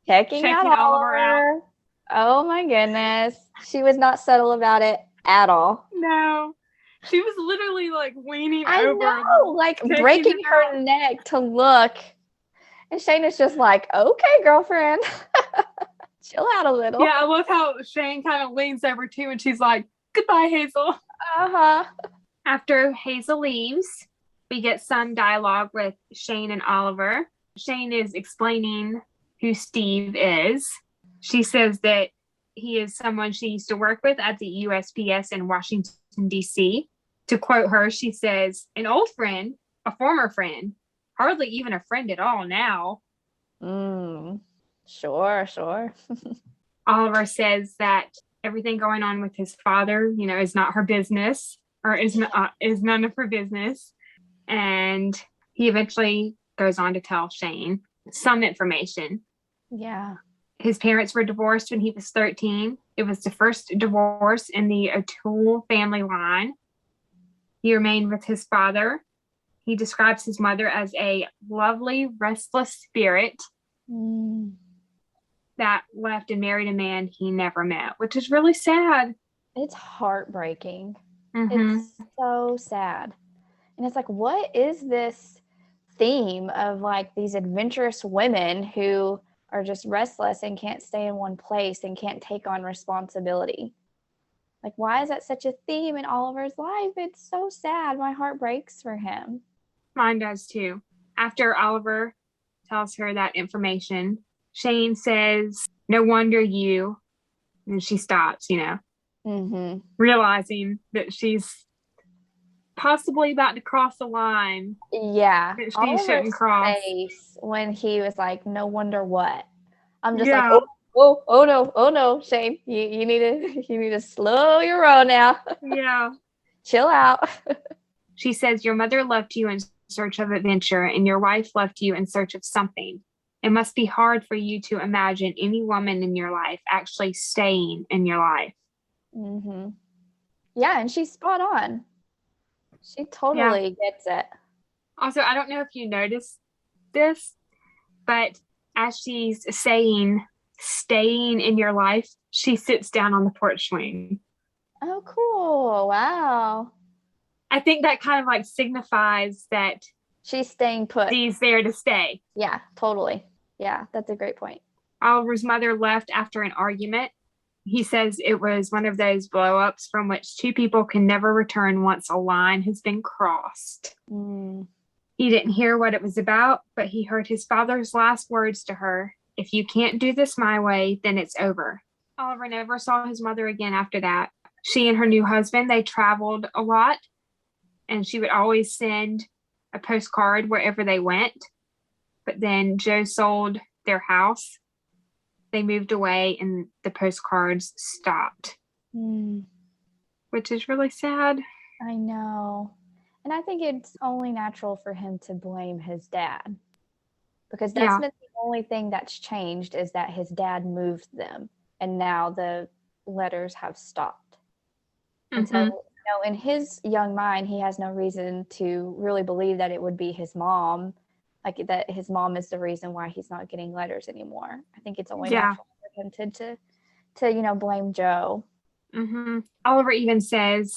Speaker 1: checking out Oliver out. Oh my goodness. She was not subtle about it at all.
Speaker 2: No. She was literally like leaning over.
Speaker 1: I know, like breaking her neck to look. And Shane is just like, okay, girlfriend. Chill out a little.
Speaker 2: Yeah, I love how Shane kind of leans over too and she's like, goodbye, Hazel.
Speaker 1: Uh-huh.
Speaker 2: After Hazel leaves, we get some dialogue with Shane and Oliver. Shane is explaining who Steve is. She says that he is someone she used to work with at the USPS in Washington, D.C. To quote her, she says, an old friend, a former friend, hardly even a friend at all now.
Speaker 1: Sure.
Speaker 2: Oliver says that everything going on with his father, is not her business, or is none of her business. And he eventually goes on to tell Shane some information.
Speaker 1: Yeah.
Speaker 2: His parents were divorced when he was 13. It was the first divorce in the O'Toole family line. He remained with his father. He describes his mother as a lovely, restless spirit that left and married a man he never met, which is really sad.
Speaker 1: It's heartbreaking.
Speaker 2: Mm-hmm.
Speaker 1: It's so sad. And it's like, what is this theme of like these adventurous women who are just restless and can't stay in one place and can't take on responsibility? Like, why is that such a theme in Oliver's life? It's so sad. My heart breaks for him.
Speaker 2: Mine does too. After Oliver tells her that information, Shane says, "No wonder you," and she stops, realizing that she's possibly about to cross the line.
Speaker 1: Yeah.
Speaker 2: That she
Speaker 1: Oliver's
Speaker 2: shouldn't cross.
Speaker 1: face when he was like, "No wonder what." I'm just like, oh no, Shane, you need to slow your roll now.
Speaker 2: Yeah.
Speaker 1: Chill out.
Speaker 2: She says, "Your mother left you in search of adventure, and your wife left you in search of something. It must be hard for you to imagine any woman in your life actually staying in your life."
Speaker 1: Mm-hmm. Yeah, and she's spot on. She totally gets it.
Speaker 2: Also, I don't know if you noticed this, but as she's saying, "staying in your life," she sits down on the porch swing.
Speaker 1: Oh, cool. Wow.
Speaker 2: I think that kind of like signifies that
Speaker 1: she's staying put.
Speaker 2: She's there to stay.
Speaker 1: Yeah, totally. Yeah, that's a great point.
Speaker 2: Oliver's mother left after an argument. He says it was one of those blow-ups from which two people can never return once a line has been crossed. He didn't hear what it was about, but he heard his father's last words to her: "If you can't do this my way, then it's over." Oliver never saw his mother again after that. She and her new husband, they traveled a lot, and she would always send a postcard wherever they went. But then Joe sold their house. They moved away and the postcards stopped, which is really sad.
Speaker 1: I know. And I think it's only natural for him to blame his dad, because that's been the only thing that's changed, is that his dad moved them and now the letters have stopped. And so, in his young mind, he has no reason to really believe that it would be his mom, like that his mom is the reason why he's not getting letters anymore. I think it's only natural for him to blame Joe.
Speaker 2: Oliver even says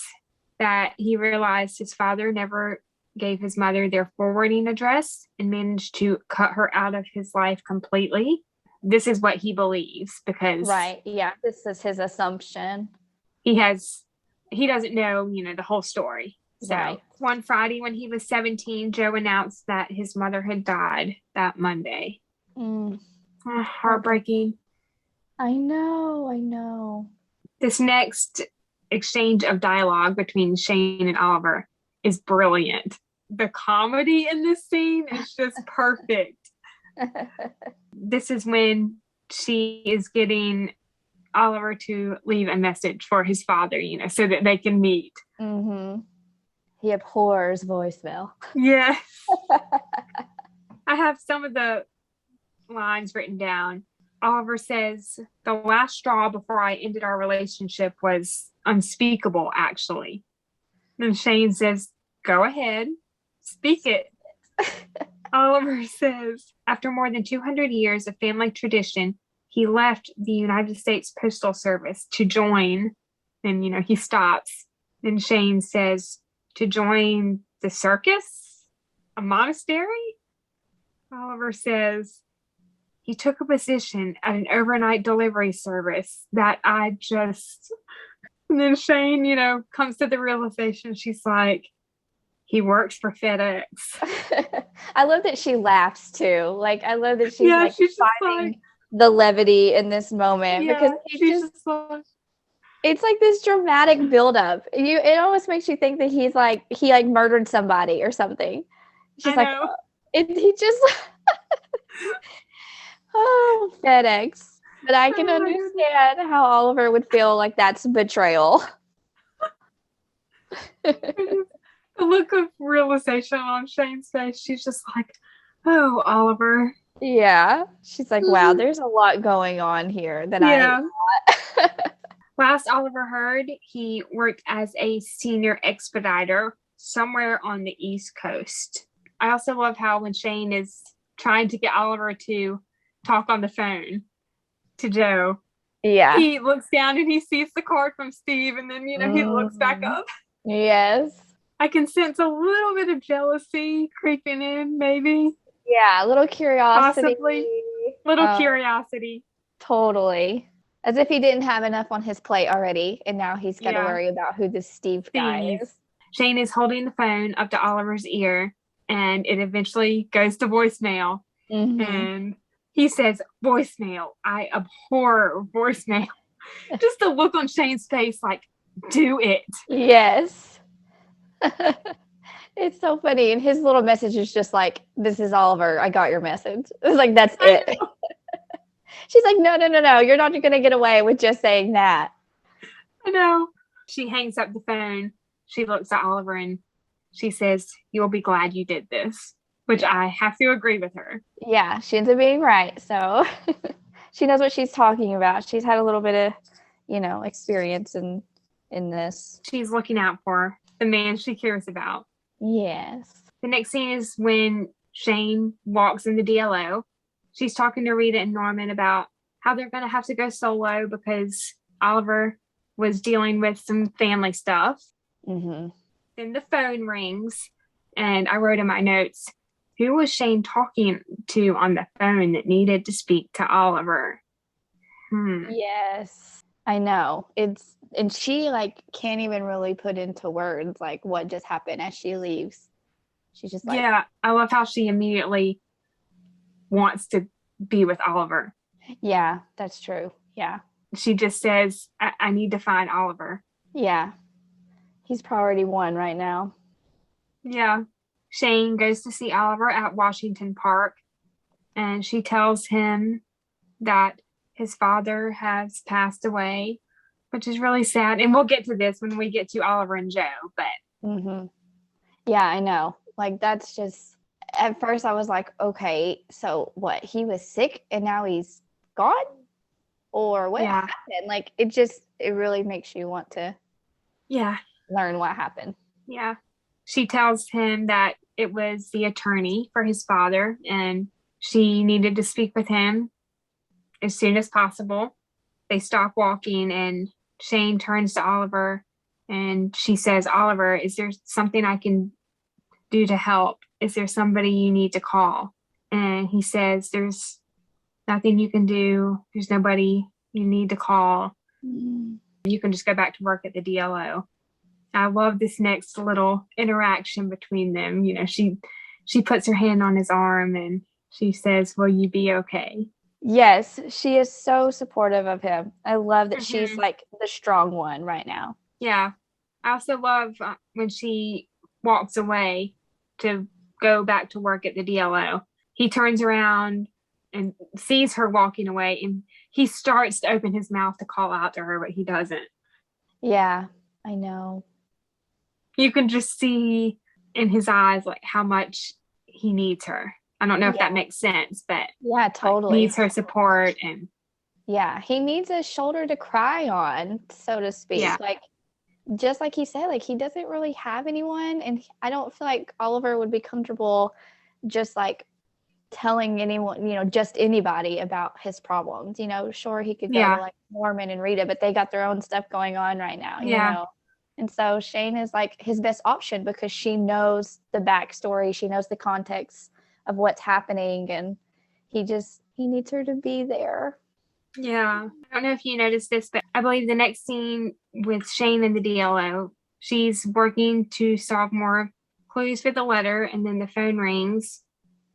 Speaker 2: that he realized his father never gave his mother their forwarding address and managed to cut her out of his life completely. This is what he believes, because
Speaker 1: this is his assumption.
Speaker 2: He doesn't know, the whole story. So one Friday when he was 17, Joe announced that his mother had died that Monday. Heartbreaking.
Speaker 1: I know.
Speaker 2: This next exchange of dialogue between Shane and Oliver is brilliant. The comedy in this scene is just perfect. This is when she is getting Oliver to leave a message for his father, so that they can meet.
Speaker 1: He abhors voicemail.
Speaker 2: Yes. I have some of the lines written down. Oliver says, "The last straw before I ended our relationship was unspeakable, actually." Then Shane says, "Go ahead, speak it." Oliver says, "After more than 200 years of family tradition, he left the United States Postal Service to join," and, he stops. Then Shane says, "To join the circus? A monastery?" Oliver says, "He took a position at an overnight delivery service that I just..." And then Shane, comes to the realization. She's like, "He works for FedEx."
Speaker 1: I love that she laughs too. Like, I love that she's
Speaker 2: she's
Speaker 1: finding the levity in this moment, because it's like this dramatic buildup. It almost makes you think that he murdered somebody or something. She's like, he just oh, FedEx. But I can understand how Oliver would feel like that's betrayal.
Speaker 2: The look of realization on Shane's face. She's just like, "Oh, Oliver,
Speaker 1: Yeah. She's like, wow, there's a lot going on here that
Speaker 2: Yeah.
Speaker 1: I
Speaker 2: Last Oliver heard, he worked as a senior expediter somewhere on the East Coast. I also love how when Shane is trying to get Oliver to talk on the phone to Joe,
Speaker 1: Yeah.
Speaker 2: he looks down and he sees the card from Steve, and then, he looks back up.
Speaker 1: Yes.
Speaker 2: I can sense a little bit of jealousy creeping in, maybe.
Speaker 1: Yeah, a little curiosity.
Speaker 2: Possibly. Little curiosity.
Speaker 1: Totally. As if he didn't have enough on his plate already, and now he's got to worry about who this Steve guy is.
Speaker 2: Shane is holding the phone up to Oliver's ear, and it eventually goes to voicemail. And he says, voicemail. I abhor voicemail. Just the look on Shane's face, like, do it.
Speaker 1: Yes. It's so funny. And his little message is just like, this is Oliver. I got your message. It's like, that's it. She's like, no. You're not going to get away with just saying that.
Speaker 2: I know. She hangs up the phone. She looks at Oliver and she says, you'll be glad you did this, which I have to agree with her.
Speaker 1: Yeah, she ends up being right. So she knows what she's talking about. She's had a little bit of, experience in this.
Speaker 2: She's looking out for the man she cares about.
Speaker 1: Yes.
Speaker 2: The next scene is when Shane walks in the DLO. She's talking to Rita and Norman about how they're going to have to go solo because Oliver was dealing with some family stuff. Then the phone rings, and I wrote in my notes, who was Shane talking to on the phone that needed to speak to Oliver?
Speaker 1: Yes, I know. And she can't even really put into words what just happened as she leaves. She's just like,
Speaker 2: yeah, I love how she immediately wants to be with Oliver.
Speaker 1: Yeah, that's true. Yeah.
Speaker 2: She just says, I need to find Oliver.
Speaker 1: Yeah. He's priority one right now.
Speaker 2: Yeah. Shane goes to see Oliver at Washington Park, and she tells him that his father has passed away, which is really sad. And we'll get to this when we get to Oliver and Joe, but.
Speaker 1: Yeah, I know. That's just, at first I was like, okay, so what? He was sick and now he's gone? Or what happened? It really makes you want to learn what happened.
Speaker 2: Yeah. She tells him that it was the attorney for his father and she needed to speak with him as soon as possible. They stop walking and Shane turns to Oliver and she says, Oliver, is there something I can do to help? Is there somebody you need to call? And he says, there's nothing you can do. There's nobody you need to call. You can just go back to work at the DLO. I love this next little interaction between them. She puts her hand on his arm and she says, will you be okay?
Speaker 1: Yes, she is so supportive of him. I love that she's the strong one right now.
Speaker 2: Yeah. I also love when she walks away to go back to work at the DLO. He turns around and sees her walking away and he starts to open his mouth to call out to her, but he doesn't.
Speaker 1: Yeah, I know.
Speaker 2: You can just see in his eyes how much he needs her. I don't know if that makes sense, but
Speaker 1: yeah, totally
Speaker 2: needs her support. And
Speaker 1: he needs a shoulder to cry on, so to speak. Just like he said, he doesn't really have anyone, and I don't feel like Oliver would be comfortable just telling anyone, just anybody about his problems. Sure, he could go to Norman and Rita, but they got their own stuff going on right now. You know. And so Shane is his best option because she knows the backstory, she knows the context of what's happening, and he needs her to be there.
Speaker 2: Yeah. I don't know if you noticed this, but I believe the next scene with Shane and the DLO, she's working to solve more clues for the letter, and then the phone rings,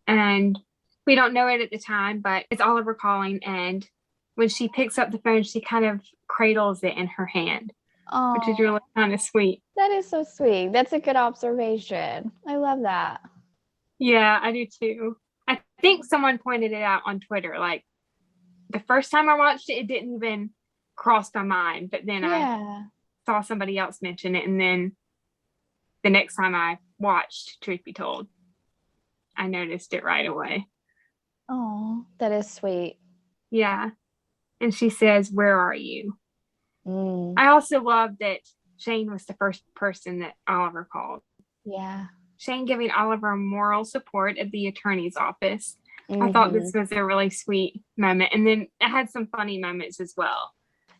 Speaker 2: and we don't know it at the time, but it's Oliver calling, and when she picks up the phone, she kind of cradles it in her hand.
Speaker 1: Oh,
Speaker 2: which is really kind of sweet.
Speaker 1: That is so sweet. That's a good observation. I love that.
Speaker 2: Yeah, I do too. I think someone pointed it out on Twitter. The first time I watched it, it didn't even cross my mind. But then I saw somebody else mention it. And then the next time I watched, truth be told, I noticed it right away.
Speaker 1: Oh, that is sweet.
Speaker 2: Yeah. And she says, "Where are you?"
Speaker 1: Mm,
Speaker 2: I also love that Shane was the first person that Oliver called.
Speaker 1: yeah.
Speaker 2: Shane giving Oliver moral support at the attorney's office. I thought
Speaker 1: Mm-hmm.
Speaker 2: this was a really sweet moment. And then it had some funny moments as well.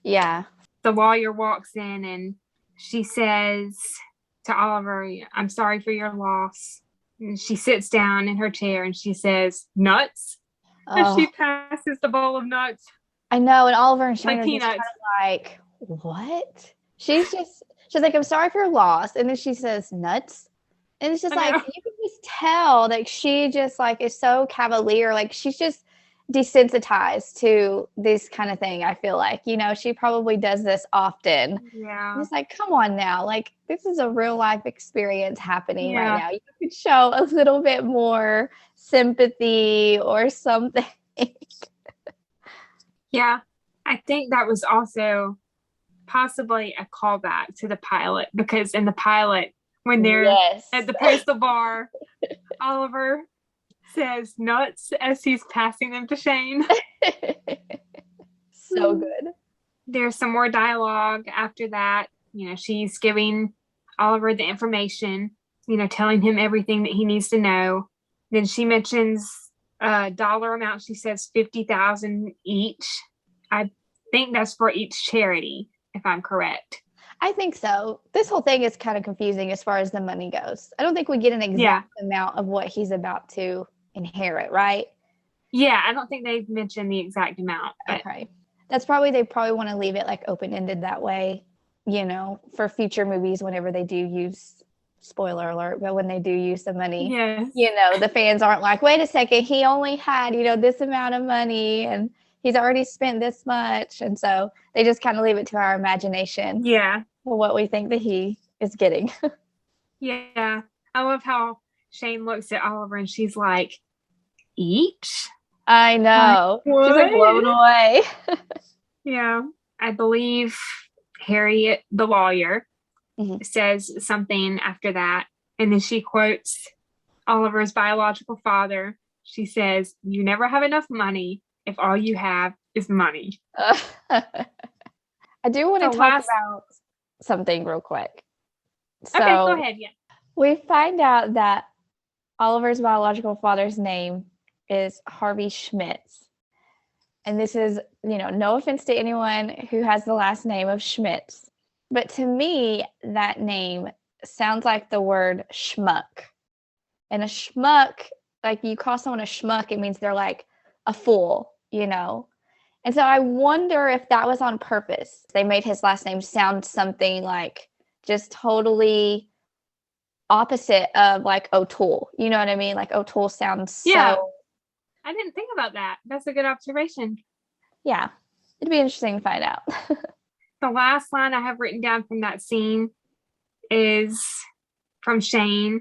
Speaker 1: Yeah.
Speaker 2: The lawyer walks in and she says to Oliver, "I'm sorry for your loss." And she sits down in her chair and she says, "Nuts?" As
Speaker 1: Oh,
Speaker 2: she passes the bowl of nuts.
Speaker 1: I know. And Oliver and Shane
Speaker 2: Like
Speaker 1: are just kind
Speaker 2: peanuts.
Speaker 1: of like, what? She's like, I'm sorry for your loss. And then she says, nuts. And it's just
Speaker 2: I
Speaker 1: like,
Speaker 2: know.
Speaker 1: you can just tell that she just like is so cavalier. Like she's just desensitized to this kind of thing. I feel like, she probably does this often.
Speaker 2: Yeah.
Speaker 1: It's like, come on now. Like this is a real life experience happening right
Speaker 2: Yeah.
Speaker 1: now. You could show a little bit more sympathy or something.
Speaker 2: Yeah. I think that was also possibly a callback to the pilot, because in the pilot, when they're
Speaker 1: Yes.
Speaker 2: at the postal bar, Oliver says nuts as he's passing them to Shane.
Speaker 1: So good.
Speaker 2: There's some more dialogue after that. She's giving Oliver the information, telling him everything that he needs to know. Then she mentions a dollar amount. She says 50,000 each. I think that's for each charity, if I'm correct.
Speaker 1: I think so. This whole thing is kind of confusing as far as the money goes. I don't think we get an exact amount of what he's about to inherit, right?
Speaker 2: Yeah, I don't think they've mentioned the exact amount. But
Speaker 1: okay. They probably want to leave it like open-ended that way, for future movies whenever they do use, spoiler alert, but when they do use the money,
Speaker 2: yes.
Speaker 1: The fans aren't like, wait a second, he only had, this amount of money and he's already spent this much. And so they just kind of leave it to our imagination.
Speaker 2: Yeah.
Speaker 1: For what we think that he is getting.
Speaker 2: Yeah. I love how Shane looks at Oliver and she's like, each?
Speaker 1: I know.
Speaker 2: Like,
Speaker 1: she's like blown away.
Speaker 2: Yeah. I believe Harriet, the lawyer, says something after that. And then she quotes Oliver's biological father. She says, "You never have enough money if all you have is money."
Speaker 1: I do want to talk about something real quick. So,
Speaker 2: okay, go ahead. Yeah.
Speaker 1: We find out that Oliver's biological father's name is Harvey Schmitz. And this is, no offense to anyone who has the last name of Schmitz, but to me, that name sounds like the word schmuck. And a schmuck, like you call someone a schmuck, it means they're like a fool, And so I wonder if that was on purpose. They made his last name sound something like just totally opposite of like O'Toole. You know what I mean? Like O'Toole sounds so...
Speaker 2: Yeah. I didn't think about that. That's a good observation.
Speaker 1: Yeah. It'd be interesting to find out.
Speaker 2: The last line I have written down from that scene is from Shane,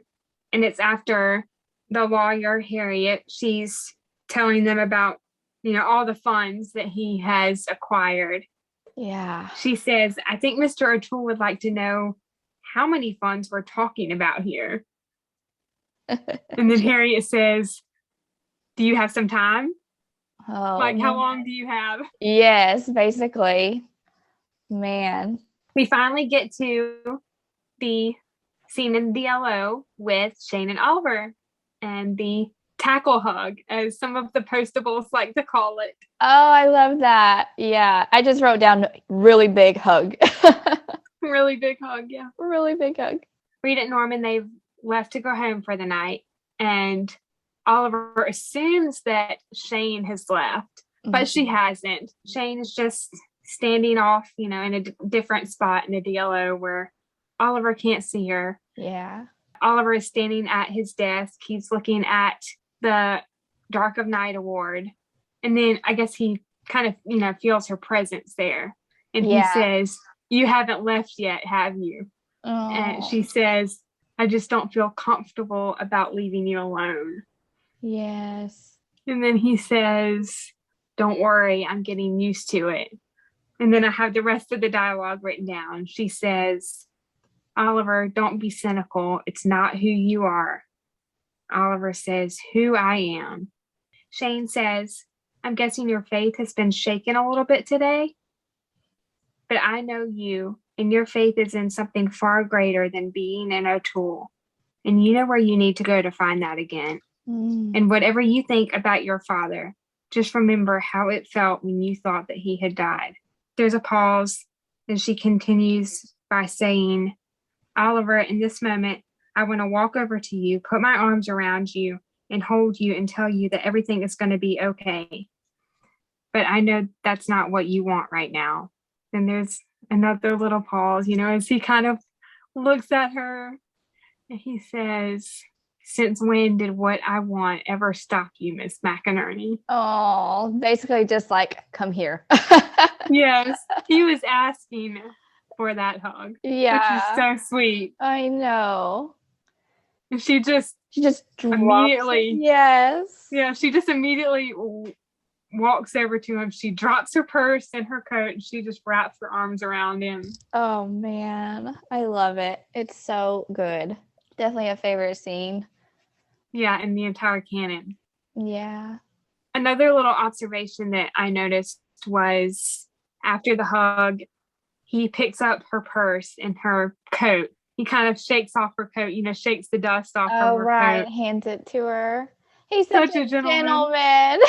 Speaker 2: and it's after the lawyer, Harriet. She's telling them about, all the funds that he has acquired.
Speaker 1: Yeah.
Speaker 2: She says, "I think Mr. O'Toole would like to know how many funds we're talking about here." And then Harriet says, "Do you have some time?"
Speaker 1: Oh,
Speaker 2: like, how long do you have?
Speaker 1: Yes, basically. Man.
Speaker 2: We finally get to the scene in the DLO with Shane and Oliver and the tackle hug, as some of the postables like to call it.
Speaker 1: Oh, I love that. Yeah. I just wrote down really big hug.
Speaker 2: Really big hug, yeah.
Speaker 1: Really big hug.
Speaker 2: Reed and Norman, they've left to go home for the night, and Oliver assumes that Shane has left, but she hasn't. Shane is just standing off, in a different spot in the DLO where Oliver can't see her.
Speaker 1: Yeah.
Speaker 2: Oliver is standing at his desk. He's looking at the Dark of Night award. And then I guess he kind of, feels her presence there. And he says, "You haven't left yet, have you?"
Speaker 1: Oh.
Speaker 2: And she says, "I just don't feel comfortable about leaving you alone."
Speaker 1: Yes.
Speaker 2: And then he says, "Don't worry, I'm getting used to it." And then I have the rest of the dialogue written down. She says, "Oliver, don't be cynical. It's not who you are." Oliver says, "Who I am." Shane says, I'm guessing your faith has been shaken a little bit today. But I know you, and your faith is in something far greater than being an O'Toole. And you know where you need to go to find that again. And whatever you think about your father, just remember how it felt when you thought that he had died. There's a pause, and she continues by saying, Oliver, in this moment, I want to walk over to you, put my arms around you, and hold you and tell you that everything is going to be okay. But I know that's not what you want right now. And there's another little pause, as he kind of looks at her and he says, since when did what I want ever stop you, Miss McInerney?
Speaker 1: Oh, basically just like, come here.
Speaker 2: Yes, he was asking for that hug.
Speaker 1: Yeah.
Speaker 2: Which is so sweet.
Speaker 1: I know.
Speaker 2: And she just
Speaker 1: immediately. Yes.
Speaker 2: Yeah, she just immediately walks over to him. She drops her purse and her coat and she just wraps her arms around him.
Speaker 1: Oh man, I love it. It's so good. Definitely a favorite scene.
Speaker 2: Yeah, in the entire canon.
Speaker 1: Yeah.
Speaker 2: Another little observation that I noticed was after the hug, he picks up her purse and her coat. He kind of shakes off her coat, shakes the dust off of her
Speaker 1: right.
Speaker 2: coat.
Speaker 1: Hands it to her. He's such a gentleman.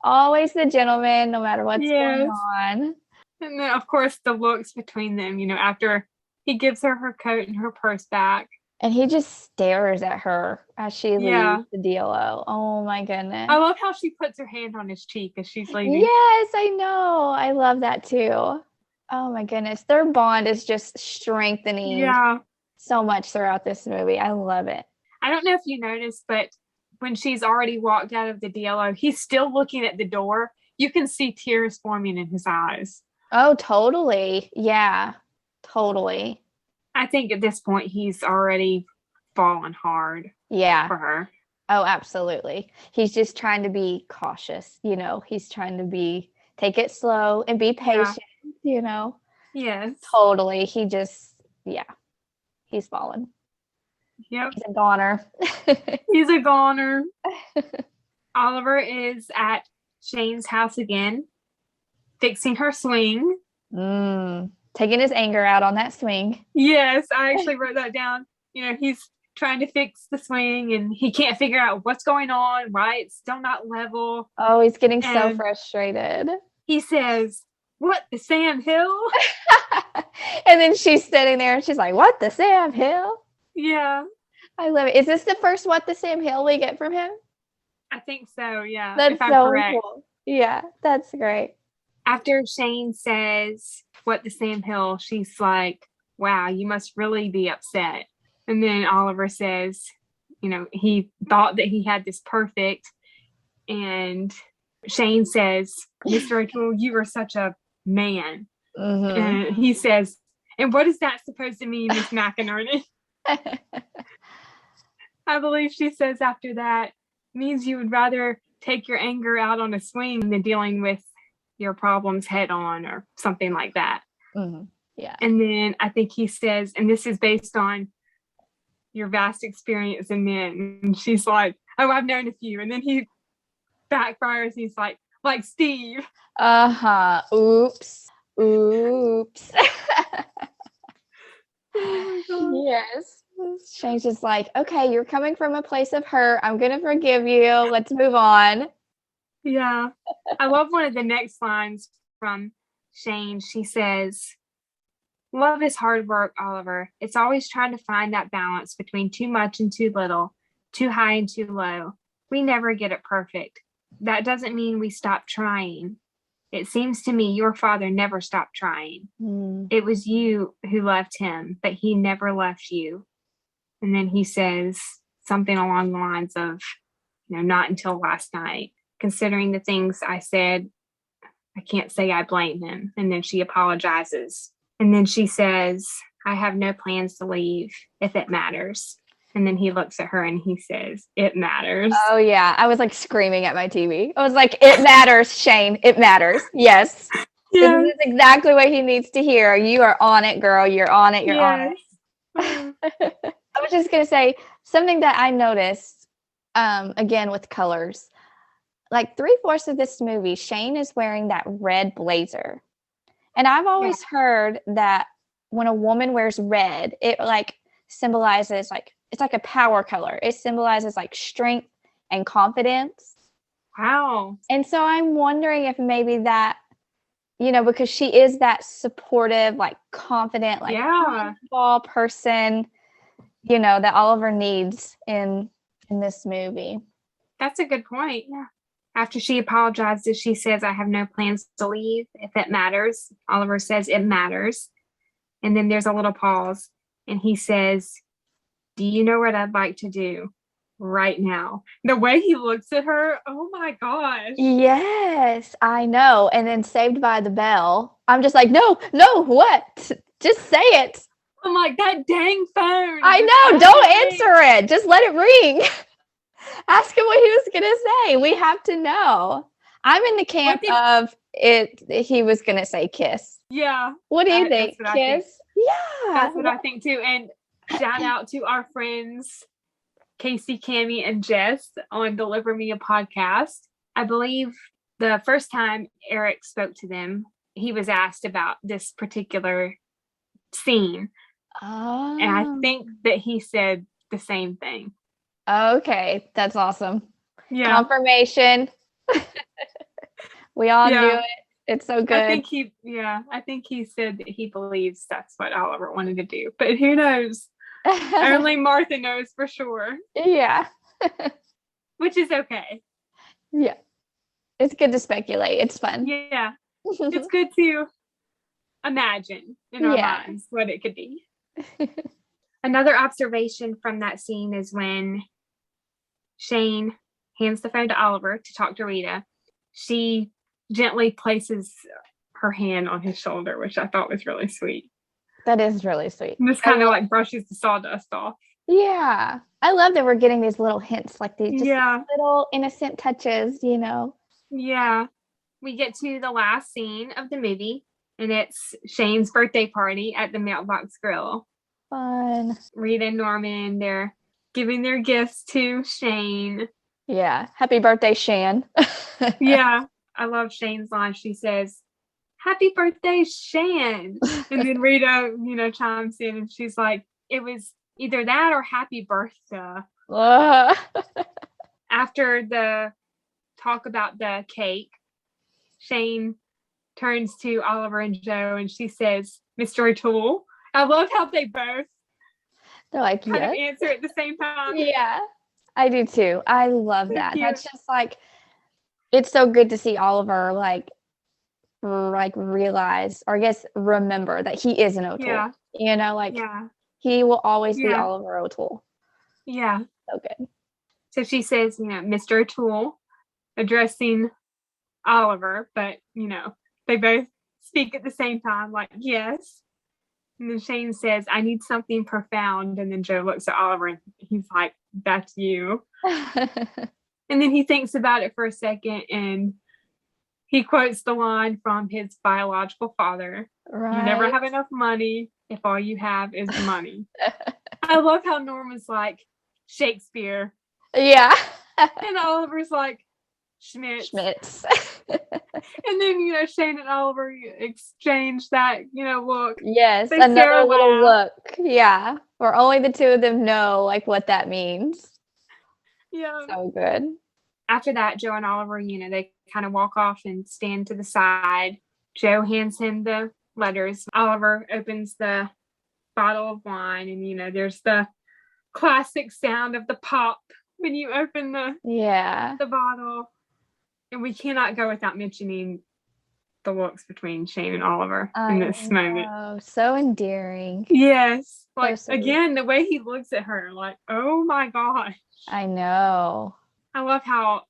Speaker 1: Always the gentleman, no matter what's going on.
Speaker 2: And then, of course, the looks between them, after he gives her her coat and her purse back.
Speaker 1: And he just stares at her as she leaves the DLO. Oh, my goodness.
Speaker 2: I love how she puts her hand on his cheek as she's leaving.
Speaker 1: Yes, I know. I love that, too. Oh, my goodness. Their bond is just strengthening so much throughout this movie. I love it.
Speaker 2: I don't know if you noticed, but when she's already walked out of the DLO, he's still looking at the door. You can see tears forming in his eyes.
Speaker 1: Oh, totally. Yeah, totally.
Speaker 2: I think at this point, he's already fallen hard for her.
Speaker 1: Oh, absolutely. He's just trying to be cautious. He's trying to take it slow and be patient,
Speaker 2: Yes.
Speaker 1: Totally. He just, he's fallen.
Speaker 2: Yep.
Speaker 1: He's a goner.
Speaker 2: He's a goner. Oliver is at Shane's house again, fixing her swing.
Speaker 1: Taking his anger out on that swing.
Speaker 2: Yes, I actually wrote that down. He's trying to fix the swing and he can't figure out what's going on, right? It's still not level.
Speaker 1: Oh, he's getting so frustrated.
Speaker 2: He says, what, the Sam Hill?
Speaker 1: And then she's sitting there and she's like, what, the Sam Hill?
Speaker 2: Yeah.
Speaker 1: I love it. Is this the first What the Sam Hill we get from him?
Speaker 2: I think so, yeah.
Speaker 1: That's so cool. Yeah, that's great.
Speaker 2: After Shane says, what the Sam Hill, she's like, wow, you must really be upset. And then Oliver says, he thought that he had this perfect. And Shane says, Mr. O'Toole, you are such a man.
Speaker 1: Mm-hmm.
Speaker 2: And he says, and what is that supposed to mean, Miss McInerney? I believe she says after that, means you would rather take your anger out on a swing than dealing with your problems head on or something like that.
Speaker 1: Mm-hmm. Yeah.
Speaker 2: And then I think he says, and this is based on your vast experience in men. And she's like, oh, I've known a few. And then he backfires. He's like Steve.
Speaker 1: Uh-huh. Oops. Oh yes. Shane's just like, okay, you're coming from a place of hurt. I'm going to forgive you. Let's move on.
Speaker 2: Yeah. I love one of the next lines from Shane. She says, love is hard work, Oliver. It's always trying to find that balance between too much and too little, too high and too low. We never get it perfect. That doesn't mean we stop trying. It seems to me your father never stopped trying. It was you who left him, but he never left you. And then he says something along the lines of, not until last night. Considering the things I said, I can't say I blame him. And then she apologizes. And then she says, I have no plans to leave if it matters. And then he looks at her and he says, it matters.
Speaker 1: Oh, yeah. I was like screaming at my TV. I was like, it matters, Shane. It matters. Yes. Yes. This is exactly what he needs to hear. You are on it, girl. You're on it. You're on it. I was just going to say something that I noticed again with colors. Like 3/4 of this movie, Shane is wearing that red blazer. And I've always heard that when a woman wears red, it like symbolizes like, it's like a power color. It symbolizes like strength and confidence.
Speaker 2: Wow.
Speaker 1: And so I'm wondering if maybe that, because she is that supportive, like confident, like ball person, that Oliver needs in this movie.
Speaker 2: That's a good point. Yeah. After she apologizes, she says, I have no plans to leave. If it matters. Oliver says it matters. And then there's a little pause. And he says, do you know what I'd like to do right now? The way he looks at her, oh my gosh.
Speaker 1: Yes, I know. And then Saved by the Bell, I'm just like, no, what? Just say it.
Speaker 2: I'm like, that dang phone.
Speaker 1: I know, don't answer it. Just let it ring. Ask him what he was going to say. We have to know. I'm in the camp of it. He was going to say kiss.
Speaker 2: Yeah.
Speaker 1: What do you think? Kiss? Yeah.
Speaker 2: That's what I think too. And shout out to our friends, Casey, Cammie, and Jess on Deliver Me a Podcast. I believe the first time Eric spoke to them, he was asked about this particular scene.
Speaker 1: Oh.
Speaker 2: And I think that he said the same thing.
Speaker 1: Okay. That's awesome.
Speaker 2: Yeah.
Speaker 1: Confirmation. We all knew it. It's so good.
Speaker 2: I think he said that he believes that's what Oliver wanted to do. But who knows? Only Martha knows for sure.
Speaker 1: Yeah.
Speaker 2: Which is okay.
Speaker 1: Yeah. It's good to speculate. It's fun.
Speaker 2: Yeah. It's good to imagine in our minds what it could be. Another observation from that scene is when Shane hands the phone to Oliver to talk to Rita. She gently places her hand on his shoulder, which I thought was really sweet.
Speaker 1: That is really sweet.
Speaker 2: And just kind of like brushes the sawdust off.
Speaker 1: Yeah. I love that we're getting these little hints, like these just little innocent touches,
Speaker 2: Yeah. We get to the last scene of the movie, and it's Shane's birthday party at the Mailbox Grill.
Speaker 1: Fun.
Speaker 2: Rita and Norman, they're giving their gifts to Shane.
Speaker 1: Yeah. Happy birthday, Shan.
Speaker 2: Yeah. I love Shane's line. She says, happy birthday, Shan. And then Rita, chimes in and she's like, it was either that or happy birthday. After the talk about the cake, Shane turns to Oliver and Joe and she says, Mr. O'Toole. I love how they both
Speaker 1: they're like,
Speaker 2: kind of answer at the same time.
Speaker 1: Yeah, I do too. I love that. That's just like, it's so good to see Oliver like realize, or I guess remember that he is an O'Toole.
Speaker 2: Yeah.
Speaker 1: He will always be Oliver O'Toole.
Speaker 2: Yeah.
Speaker 1: So good.
Speaker 2: So she says, Mr. O'Toole, addressing Oliver, but they both speak at the same time, like, yes. And then Shane says, I need something profound. And then Joe looks at Oliver and he's like, that's you. And then he thinks about it for a second and he quotes the line from his biological father. Right. You never have enough money if all you have is money. I love how Norman's like, Shakespeare.
Speaker 1: Yeah.
Speaker 2: And Oliver's like, Schmitz. And then, Shane and Oliver exchange that, look.
Speaker 1: Yes, another little look. Yeah. Where only the two of them know, like, what that means.
Speaker 2: Yeah.
Speaker 1: So good.
Speaker 2: After that, Joe and Oliver, they kind of walk off and stand to the side. Joe hands him the letters. Oliver opens the bottle of wine and, there's the classic sound of the pop when you open the bottle. And we cannot go without mentioning the looks between Shane and Oliver in this moment. Oh,
Speaker 1: so endearing.
Speaker 2: Yes. Like, so again, the way he looks at her, like, oh my gosh.
Speaker 1: I know.
Speaker 2: I love how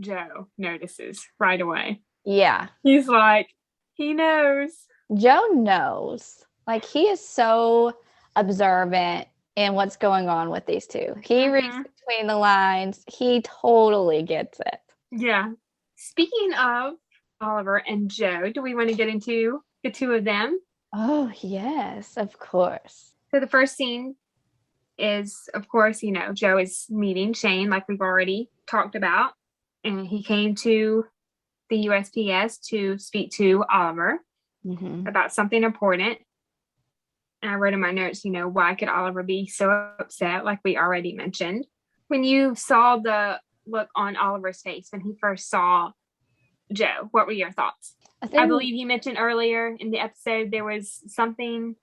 Speaker 2: Joe notices right away.
Speaker 1: Yeah.
Speaker 2: He's like, he knows.
Speaker 1: Joe knows. Like, he is so observant in what's going on with these two. He reads between the lines. He totally gets it.
Speaker 2: Yeah. Speaking of Oliver and Joe, do we want to get into the two of them?
Speaker 1: Oh, yes, of course.
Speaker 2: So the first scene is, of course, Joe is meeting Shane, like we've already talked about. And he came to the USPS to speak to Oliver about something important. And I wrote in my notes, why could Oliver be so upset, like we already mentioned? When you saw the look on Oliver's face when he first saw Joe, what were your thoughts? I believe you mentioned earlier in the episode there was something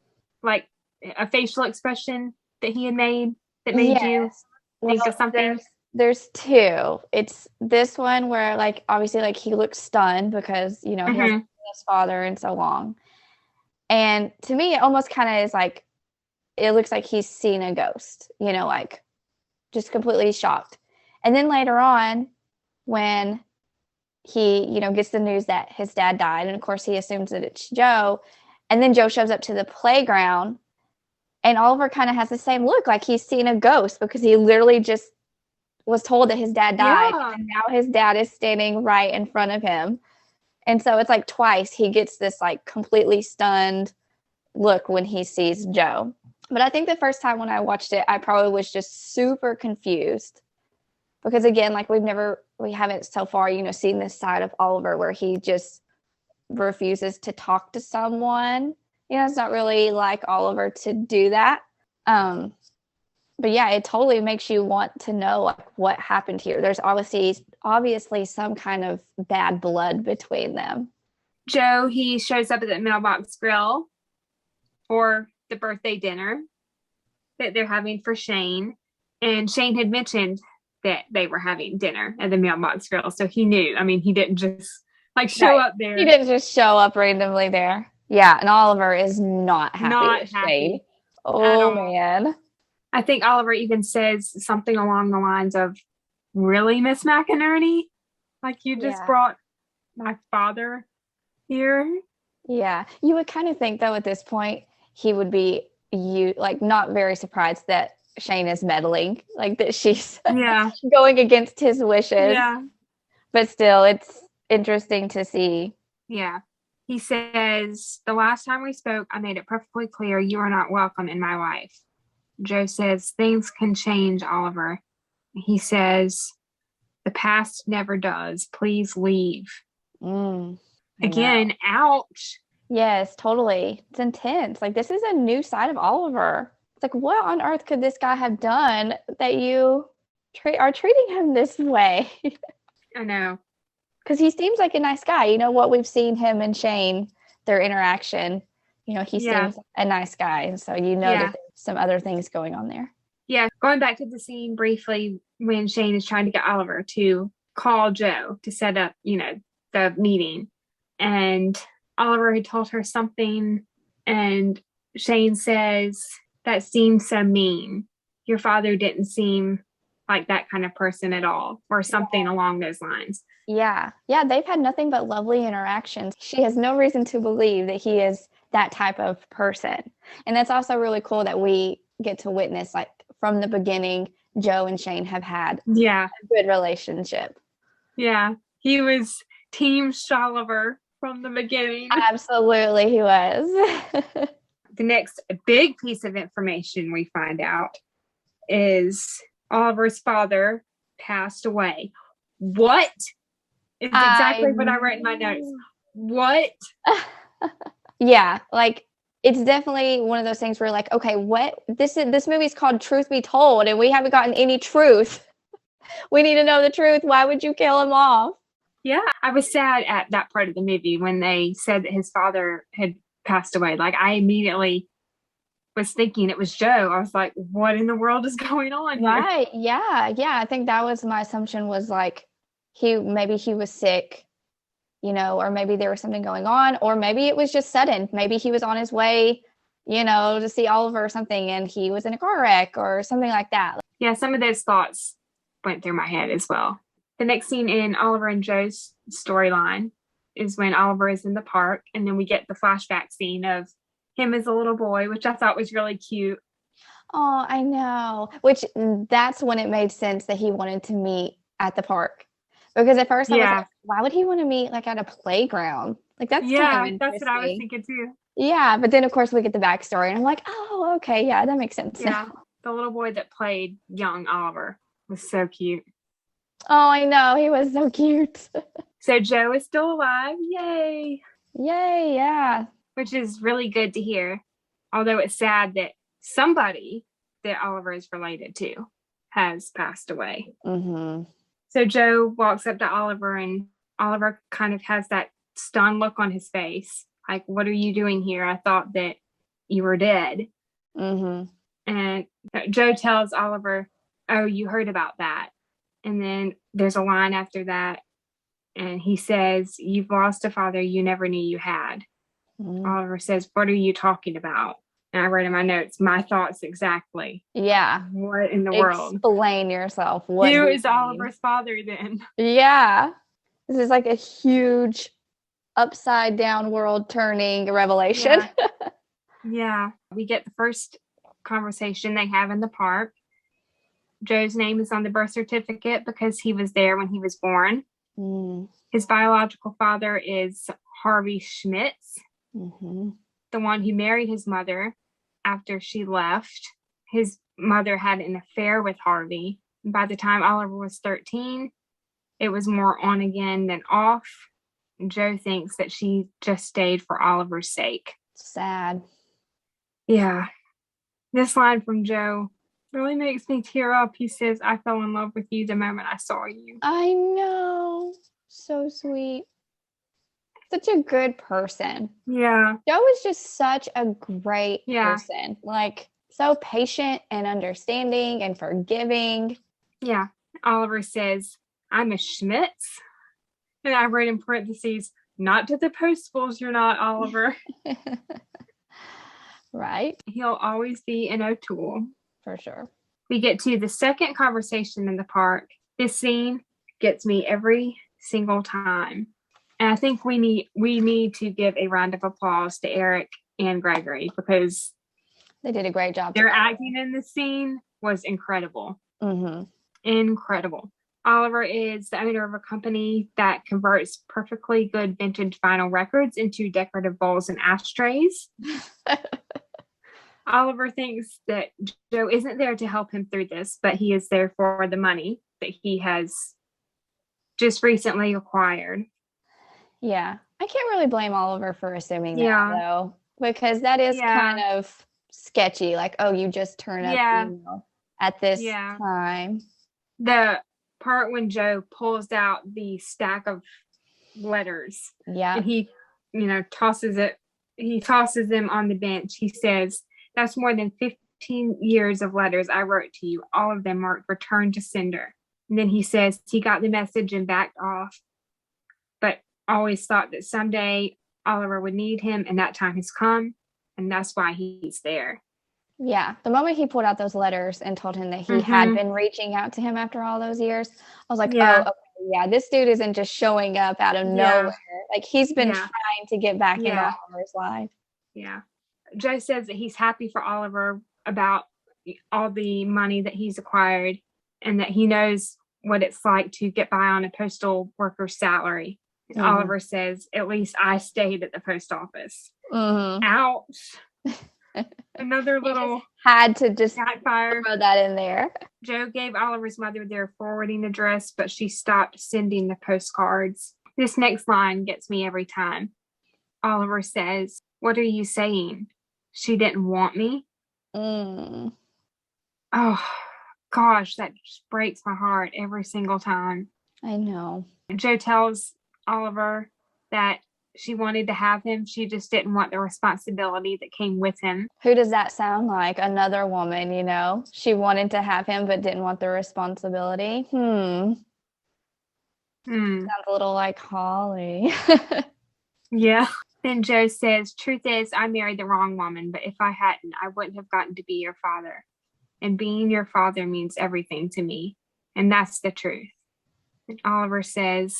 Speaker 2: like a facial expression that he had made that made you think of something.
Speaker 1: There's two. It's this one where, like, obviously, like, he looks stunned because, he hasn't seen his father in so long. And to me, it almost kind of is like, it looks like he's seen a ghost, like, just completely shocked. And then later on, when he, gets the news that his dad died, and of course he assumes that it's Joe, and then Joe shows up to the playground, and Oliver kind of has the same look, like he's seen a ghost, because he literally just was told that his dad died, and now his dad is standing right in front of him. And so it's like twice he gets this like completely stunned look when he sees Joe. But I think the first time when I watched it, I probably was just super confused, because again, like we haven't so far, seen this side of Oliver where he just refuses to talk to someone. It's not really like Oliver to do that. But yeah, it totally makes you want to know, like, what happened here. There's obviously some kind of bad blood between them.
Speaker 2: Joe, he shows up at the Mailbox Grill for the birthday dinner that they're having for Shane. And Shane had mentioned that they were having dinner at the Mailbox Grill. So he knew. I mean, he didn't just show up there.
Speaker 1: He didn't just show up randomly there. Yeah, and Oliver is not happy with Shane. Oh, man.
Speaker 2: I think Oliver even says something along the lines of, "Really, Miss McInerney? Like, you just brought my father here?"
Speaker 1: Yeah. You would kind of think, though, at this point, he would be not very surprised that Shane is meddling, like that she's going against his wishes.
Speaker 2: Yeah.
Speaker 1: But still, it's interesting to see.
Speaker 2: Yeah. He says, "The last time we spoke, I made it perfectly clear you are not welcome in my life." Joe says, "Things can change, Oliver." He says, "The past never does. Please leave." Again, ouch.
Speaker 1: Yes, totally. It's intense. Like, this is a new side of Oliver. It's like, what on earth could this guy have done that you are treating him this way?
Speaker 2: I know.
Speaker 1: Because he seems like a nice guy. What we've seen him and Shane, their interaction, he seems a nice guy. So that there's some other things going on there.
Speaker 2: Yeah, going back to the scene briefly when Shane is trying to get Oliver to call Joe to set up, the meeting. And Oliver had told her something, and Shane says, "That seems so mean. Your father didn't seem like that kind of person at all," or something along those lines.
Speaker 1: Yeah, they've had nothing but lovely interactions. She has no reason to believe that he is that type of person. And that's also really cool that we get to witness, like, from the beginning, Joe and Shane have had a good relationship.
Speaker 2: Yeah, he was Team Sholiver from the beginning.
Speaker 1: Absolutely, he was.
Speaker 2: The next big piece of information we find out is Oliver's father passed away. What? It's exactly what I wrote in my notes. What?
Speaker 1: Yeah, like, it's definitely one of those things where, like, okay, what? This movie's called Truth Be Told, and we haven't gotten any truth. We need to know the truth. Why would you kill him off?
Speaker 2: Yeah, I was sad at that part of the movie when they said that his father had passed away. Like, I immediately was thinking it was Joe. I was like, what in the world is going on here?
Speaker 1: Right, yeah. I think that was my assumption, was like, maybe he was sick, or maybe there was something going on, or maybe it was just sudden. Maybe he was on his way, to see Oliver or something, and he was in a car wreck or something like that.
Speaker 2: Yeah, some of those thoughts went through my head as well. The next scene in Oliver and Joe's storyline is when Oliver is in the park, and then we get the flashback scene of him as a little boy, which I thought was really cute.
Speaker 1: Oh, I know. Which, that's when it made sense that he wanted to meet at the park. Because at first I was like, why would he want to meet, like, at a playground? Like, that's kind of
Speaker 2: that's what I was thinking too.
Speaker 1: Yeah, but then of course we get the backstory, and I'm like, oh, okay, yeah, that makes sense.
Speaker 2: Yeah, the little boy that played young Oliver was so cute.
Speaker 1: Oh, I know. He was so cute.
Speaker 2: So Joe is still alive. Yay.
Speaker 1: Yay, yeah.
Speaker 2: Which is really good to hear. Although it's sad that somebody that Oliver is related to has passed away.
Speaker 1: Mm-hmm.
Speaker 2: So Joe walks up to Oliver, and Oliver kind of has that stunned look on his face. Like, what are you doing here? I thought that you were dead.
Speaker 1: Mm-hmm.
Speaker 2: And Joe tells Oliver, oh, you heard about that. And then there's a line after that. And he says, you've lost a father you never knew you had.
Speaker 1: Mm-hmm.
Speaker 2: Oliver says, what are you talking about? And I wrote in my notes, my thoughts exactly.
Speaker 1: Yeah.
Speaker 2: What in the world?
Speaker 1: Explain yourself.
Speaker 2: Who is Oliver's father then?
Speaker 1: Yeah. This is like a huge upside down world turning revelation.
Speaker 2: Yeah. We get the first conversation they have in the park. Joe's name is on the birth certificate because he was there when he was born.
Speaker 1: Mm.
Speaker 2: His biological father is Harvey Schmitz,
Speaker 1: Mm-hmm.
Speaker 2: the one who married his mother after she left. His mother had an affair with Harvey. By the time Oliver was 13, it was more on again than off. Joe thinks that she just stayed for Oliver's sake.
Speaker 1: Sad.
Speaker 2: Yeah. This line from Joe really makes me tear up. He says, I fell in love with you the moment I saw you.
Speaker 1: I know. So sweet. Such a good person.
Speaker 2: Yeah.
Speaker 1: Joe is just such a great person. Like, so patient and understanding and forgiving.
Speaker 2: Yeah. Oliver says, I'm a Schmitz. And I wrote in parentheses, not to the Postables, you're not, Oliver.
Speaker 1: Right?
Speaker 2: He'll always be an O'Toole.
Speaker 1: For sure.
Speaker 2: We get to the second conversation in the park. This scene gets me every single time. And I think we need to give a round of applause to Eric and Gregory because
Speaker 1: they did a great job.
Speaker 2: Their acting in this scene was incredible.
Speaker 1: Mm-hmm.
Speaker 2: Incredible. Oliver is the owner of a company that converts perfectly good vintage vinyl records into decorative bowls and ashtrays. Oliver thinks that Joe isn't there to help him through this, but he is there for the money that he has just recently acquired.
Speaker 1: Yeah. I can't really blame Oliver for assuming that, though, because that is kind of sketchy. Like, oh, you just turn up at this time. The
Speaker 2: part when Joe pulls out the stack of letters.
Speaker 1: Yeah.
Speaker 2: And he, tosses them on the bench. He says, that's more than 15 years of letters I wrote to you, all of them marked return to sender. And then he says he got the message and backed off, but always thought that someday Oliver would need him, and that time has come, and that's why he's there.
Speaker 1: Yeah. The moment he pulled out those letters and told him that he had been reaching out to him after all those years, I was like, oh, okay, this dude isn't just showing up out of nowhere. Like, he's been trying to get back into Oliver's life.
Speaker 2: Yeah. Joe says that he's happy for Oliver about all the money that he's acquired and that he knows what it's like to get by on a postal worker's salary. And Oliver says, at least I stayed at the post office. Ouch. Another little
Speaker 1: had to just
Speaker 2: backfire.
Speaker 1: Throw that in there.
Speaker 2: Joe gave Oliver's mother their forwarding address, but she stopped sending the postcards. This next line gets me every time. Oliver says, what are you saying? She didn't want me? Oh, gosh, that just breaks my heart every single time.
Speaker 1: I know.
Speaker 2: Joe tells Oliver that she wanted to have him. She just didn't want the responsibility that came with him.
Speaker 1: Who does that sound like? Another woman, She wanted to have him but didn't want the responsibility. Sounds a little like Holly.
Speaker 2: Yeah. Then Joe says, truth is, I married the wrong woman, but if I hadn't, I wouldn't have gotten to be your father. And being your father means everything to me. And that's the truth. And Oliver says,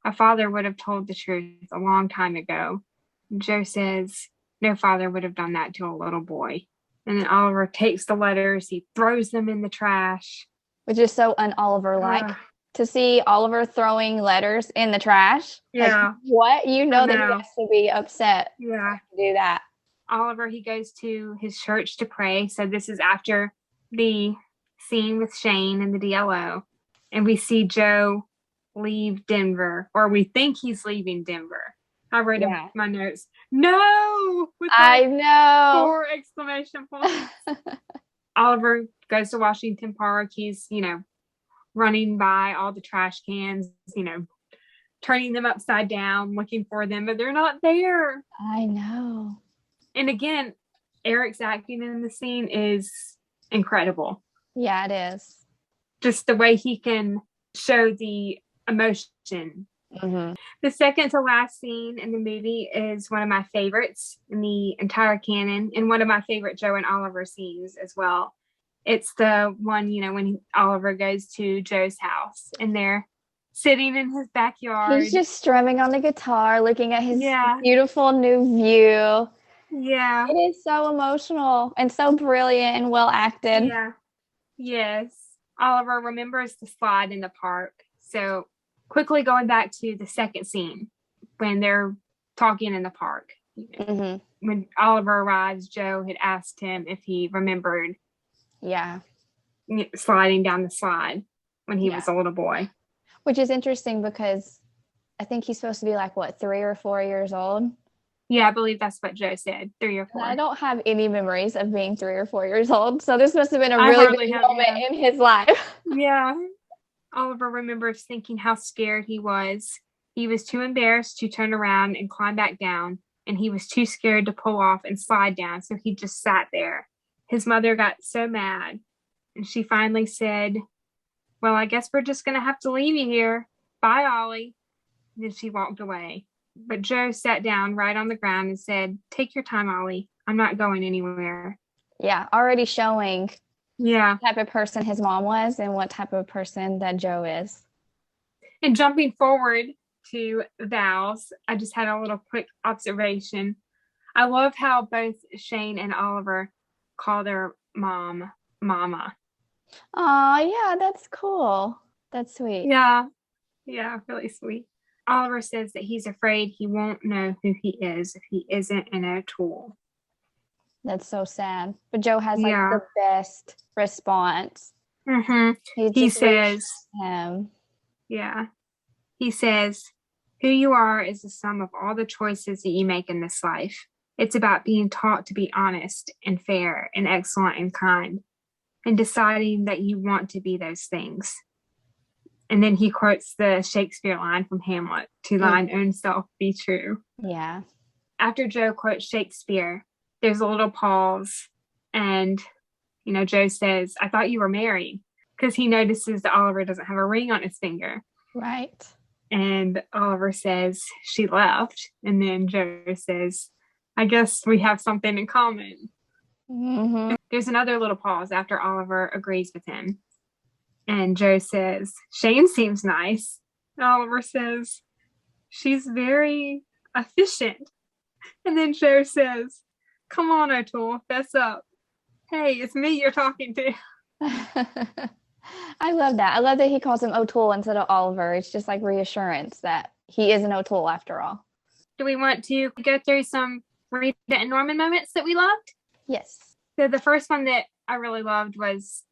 Speaker 2: a father would have told the truth a long time ago. And Joe says, no father would have done that to a little boy. And then Oliver takes the letters, he throws them in the trash.
Speaker 1: Which is so un-Oliver-like. To see Oliver throwing letters in the trash.
Speaker 2: Yeah.
Speaker 1: Like, what? That he has to be upset.
Speaker 2: Yeah.
Speaker 1: To do that.
Speaker 2: Oliver, he goes to his church to pray. So this is after the scene with Shane and the DLO, and we see Joe leave Denver, or we think he's leaving Denver. I wrote in my notes, no, with
Speaker 1: I know.
Speaker 2: 4 exclamation points. Oliver goes to Washington Park. He's, running by all the trash cans, turning them upside down, looking for them, but they're not there.
Speaker 1: I know.
Speaker 2: And again, Eric's acting in the scene is incredible.
Speaker 1: Yeah, it is.
Speaker 2: Just the way he can show the emotion.
Speaker 1: Mm-hmm.
Speaker 2: The second to last scene in the movie is one of my favorites in the entire canon, and one of my favorite Joe and Oliver scenes as well. It's the one, when Oliver goes to Joe's house and they're sitting in his backyard.
Speaker 1: He's just strumming on the guitar, looking at his
Speaker 2: Yeah.
Speaker 1: beautiful new view.
Speaker 2: Yeah.
Speaker 1: It is so emotional and so brilliant and well acted.
Speaker 2: Yeah. Yes. Oliver remembers the slide in the park. So quickly going back to the second scene when they're talking in the park.
Speaker 1: Mm-hmm.
Speaker 2: When Oliver arrives, Joe had asked him if he remembered sliding down the slide when he was a little boy.
Speaker 1: Which is interesting because I think he's supposed to be like, 3 or 4 years old?
Speaker 2: Yeah, I believe that's what Joe said, 3 or 4.
Speaker 1: I don't have any memories of being 3 or 4 years old, so this must have been a really big moment in his life.
Speaker 2: Yeah. Oliver remembers thinking how scared he was. He was too embarrassed to turn around and climb back down, and he was too scared to pull off and slide down, so he just sat there. His mother got so mad, and she finally said, well, I guess we're just going to have to leave you here. Bye, Ollie. And then she walked away. But Joe sat down right on the ground and said, take your time, Ollie. I'm not going anywhere.
Speaker 1: Yeah, already showing what type of person his mom was and what type of person that Joe is.
Speaker 2: And jumping forward to Val's, I just had a little quick observation. I love how both Shane and Oliver call their mom Mama.
Speaker 1: Oh, yeah, that's cool. That's sweet.
Speaker 2: Yeah, really sweet. Oliver says that he's afraid he won't know who he is if he isn't an O'Toole.
Speaker 1: That's so sad. But Joe has the best response.
Speaker 2: Mm-hmm. He says, he says, who you are is the sum of all the choices that you make in this life. It's about being taught to be honest and fair and excellent and kind, and deciding that you want to be those things. And then he quotes the Shakespeare line from Hamlet, to thine own self be true.
Speaker 1: Yeah.
Speaker 2: After Joe quotes Shakespeare, there's a little pause, and, Joe says, I thought you were married, because he notices that Oliver doesn't have a ring on his finger.
Speaker 1: Right.
Speaker 2: And Oliver says, she left. And then Joe says, I guess we have something in common.
Speaker 1: Mm-hmm.
Speaker 2: There's another little pause after Oliver agrees with him. And Joe says, Shane seems nice. And Oliver says, she's very efficient. And then Joe says, come on, O'Toole, fess up. Hey, it's me you're talking to.
Speaker 1: I love that. I love that he calls him O'Toole instead of Oliver. It's just like reassurance that he is an O'Toole after all.
Speaker 2: Do we want to go through some Rita and Norman moments that we loved?
Speaker 1: Yes.
Speaker 2: So the first one that I really loved was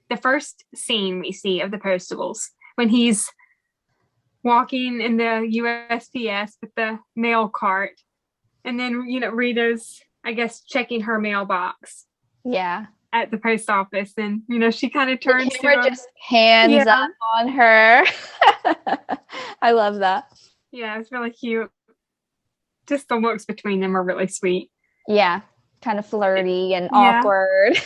Speaker 2: the first scene we see of the Postables when he's walking in the USPS with the mail cart. And then, Rita's, I guess, checking her mailbox.
Speaker 1: Yeah.
Speaker 2: At the post office. And, she kind of turns
Speaker 1: the camera just hands up on her. I love that.
Speaker 2: Yeah, it's really cute. Just the looks between them are really sweet.
Speaker 1: Yeah. Kind of flirty and awkward.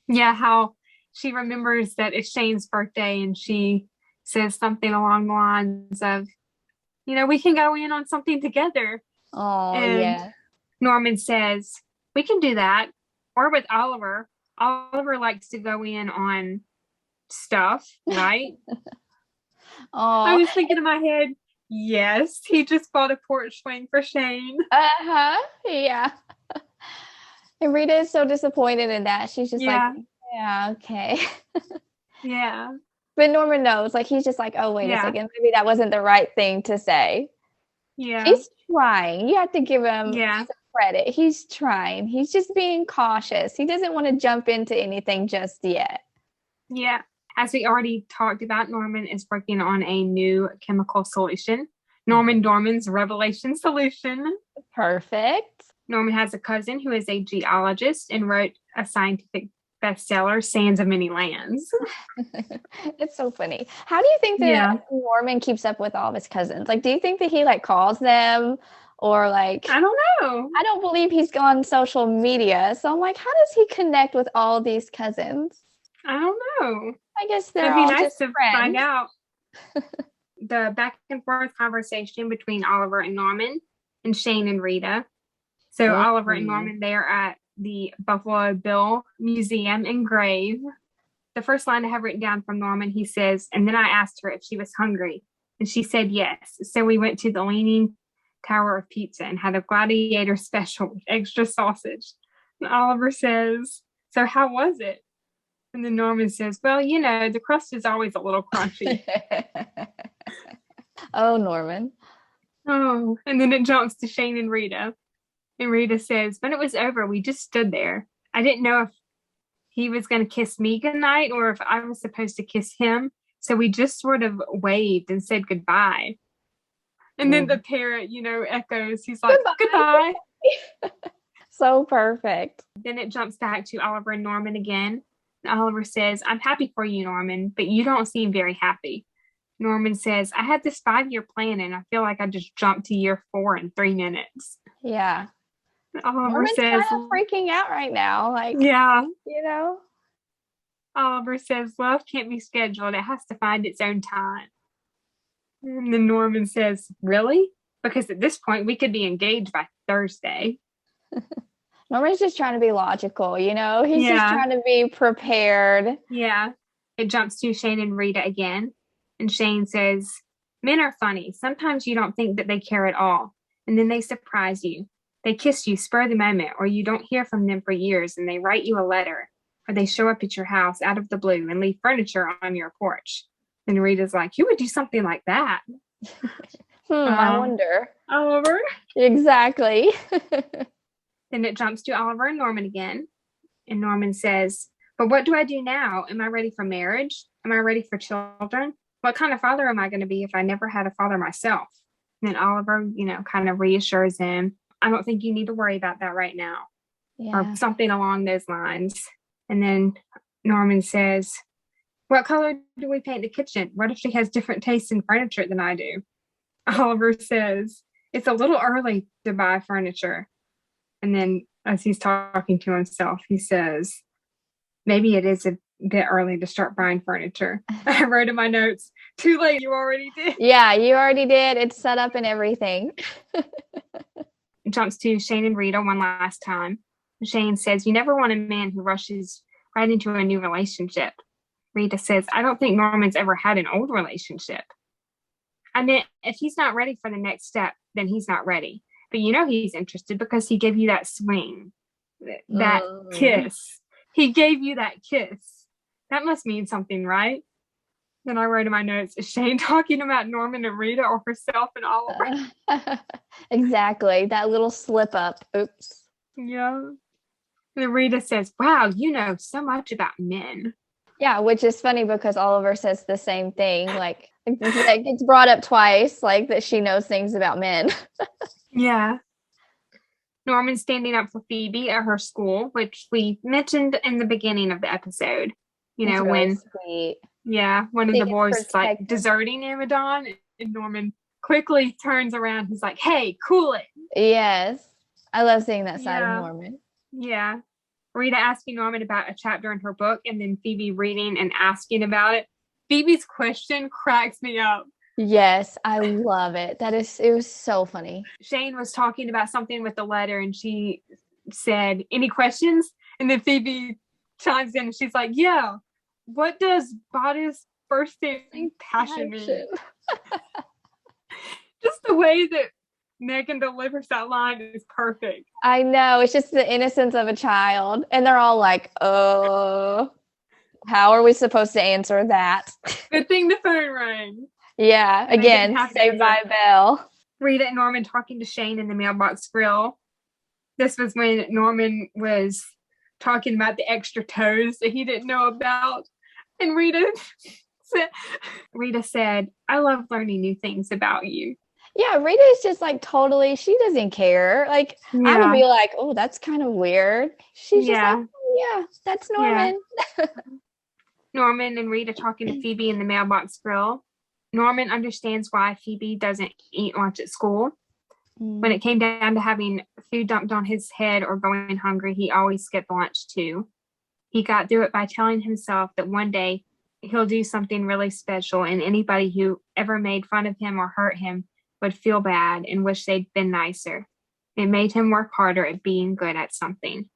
Speaker 2: Yeah, how she remembers that it's Shane's birthday and she says something along the lines of, we can go in on something together.
Speaker 1: Oh, yeah.
Speaker 2: Norman says, we can do that. Or with Oliver. Oliver likes to go in on stuff, right?
Speaker 1: Oh,
Speaker 2: I was thinking in my head, yes, he just bought a porch swing for Shane.
Speaker 1: Yeah. And Rita is so disappointed in that. She's just like, yeah, okay.
Speaker 2: Yeah.
Speaker 1: But Norman knows, he's just like, oh, wait a second, maybe that wasn't the right thing to say.
Speaker 2: Yeah.
Speaker 1: He's trying. You have to give him some credit. He's trying. He's just being cautious. He doesn't want to jump into anything just yet.
Speaker 2: Yeah. As we already talked about, Norman is working on a new chemical solution. Norman Dorman's revelation solution.
Speaker 1: Perfect.
Speaker 2: Norman has a cousin who is a geologist and wrote a scientific bestseller, Sands of Many Lands.
Speaker 1: It's so funny. How do you think that Norman keeps up with all of his cousins? Like, do you think that he like calls them or like,
Speaker 2: I don't know.
Speaker 1: I don't believe he's on social media. So I'm like, how does he connect with all these cousins?
Speaker 2: I don't know.
Speaker 1: I guess they're
Speaker 2: It'd be
Speaker 1: all
Speaker 2: nice
Speaker 1: just
Speaker 2: to
Speaker 1: friends.
Speaker 2: find out. The back and forth conversation between Oliver and Norman and Shane and Rita. So Oliver and Norman, they are at the Buffalo Bill Museum and Grave. The first line I have written down from Norman, he says, and then I asked her if she was hungry, and she said yes. So we went to the Leaning Tower of Pizza and had a gladiator special with extra sausage. And Oliver says, so how was it? And then Norman says, well, you know, the crust is always a little crunchy.
Speaker 1: Oh, Norman.
Speaker 2: Oh, and then it jumps to Shane and Rita. And Rita says, when it was over, we just stood there. I didn't know if he was going to kiss me goodnight or if I was supposed to kiss him. So we just sort of waved and said goodbye. And then the parrot, you know, echoes. He's like, goodbye.
Speaker 1: So perfect.
Speaker 2: Then it jumps back to Oliver and Norman again. And Oliver says, I'm happy for you, Norman, but you don't seem very happy. Norman says, I had this 5-year plan and I feel like I just jumped to year 4 in 3 minutes.
Speaker 1: Yeah.
Speaker 2: Oliver
Speaker 1: Norman's
Speaker 2: says,
Speaker 1: kind of freaking out right now. Like,
Speaker 2: yeah.
Speaker 1: you know?
Speaker 2: Oliver says, love can't be scheduled. It has to find its own time. And then Norman says, really? Because at this point, we could be engaged by Thursday.
Speaker 1: Norman's just trying to be logical, you know? He's just trying to be prepared.
Speaker 2: Yeah. It jumps to Shane and Rita again. And Shane says, men are funny. Sometimes you don't think that they care at all. And then they surprise you. They kiss you spur of the moment, or you don't hear from them for years and they write you a letter, or they show up at your house out of the blue and leave furniture on your porch. And Rita's like, you would do something like that.
Speaker 1: I wonder.
Speaker 2: Oliver.
Speaker 1: Exactly.
Speaker 2: Then it jumps to Oliver and Norman again. And Norman says, but what do I do now? Am I ready for marriage? Am I ready for children? What kind of father am I going to be if I never had a father myself? And then Oliver, you know, kind of reassures him, I don't think you need to worry about that right now. Or something along those lines. And then Norman says, what color do we paint the kitchen? What if she has different tastes in furniture than I do? Oliver says, it's a little early to buy furniture. And then as he's talking to himself, he says, maybe it is a bit early to start buying furniture. I wrote in my notes, too late, you already did.
Speaker 1: Yeah, you already did. It's set up and everything.
Speaker 2: It jumps to Shane and Rita one last time. Shane says, you never want a man who rushes right into a new relationship. Rita says, I don't think Norman's ever had an old relationship. I mean, if he's not ready for the next step, then he's not ready. But you know he's interested because he gave you that swing, that kiss. He gave you that kiss. That must mean something, right? Then I wrote in my notes, is Shane talking about Norman and Rita or herself and Oliver?
Speaker 1: Exactly. That little slip up. Oops.
Speaker 2: Yeah. And then Rita says, wow, you know so much about men.
Speaker 1: Yeah, which is funny because Oliver says the same thing. Like, it gets brought up twice, like that she knows things about men.
Speaker 2: Yeah. Norman's standing up for Phoebe at her school, which we mentioned in the beginning of the episode. You know,
Speaker 1: really
Speaker 2: when
Speaker 1: sweet.
Speaker 2: Yeah, one of the boys is like
Speaker 1: protective.
Speaker 2: deserting Amadon, and Norman quickly turns around. He's like, hey, cool it.
Speaker 1: Yes. I love seeing that side of Norman.
Speaker 2: Yeah. Rita asking Norman about a chapter in her book, and then Phoebe reading and asking about it. Phoebe's question cracks me up.
Speaker 1: Yes, I love it. It was so funny.
Speaker 2: Shane was talking about something with the letter, and she said, any questions? And then Phoebe chimes in, and she's like, yeah. What does Bodice bursting passion mean? Just the way that Megan delivers that line is perfect.
Speaker 1: I know. It's just the innocence of a child. And they're all like, oh, how are we supposed to answer that?
Speaker 2: Good thing the phone rang.
Speaker 1: Yeah.
Speaker 2: And
Speaker 1: again, Saved by a Bell.
Speaker 2: Rita and Norman talking to Shane in the mailbox grill. This was when Norman was talking about the extra toes that he didn't know about. And Rita said, I love learning new things about you.
Speaker 1: Yeah, Rita is just like totally, she doesn't care. Like, I would be like, oh, that's kind of weird. She's just like, oh, yeah, that's Norman.
Speaker 2: Yeah. Norman and Rita talking to Phoebe in the mailbox grill. Norman understands why Phoebe doesn't eat lunch at school. When it came down to having food dumped on his head or going hungry, he always skipped lunch too. He got through it by telling himself that one day he'll do something really special, and anybody who ever made fun of him or hurt him would feel bad and wish they'd been nicer. It made him work harder at being good at something.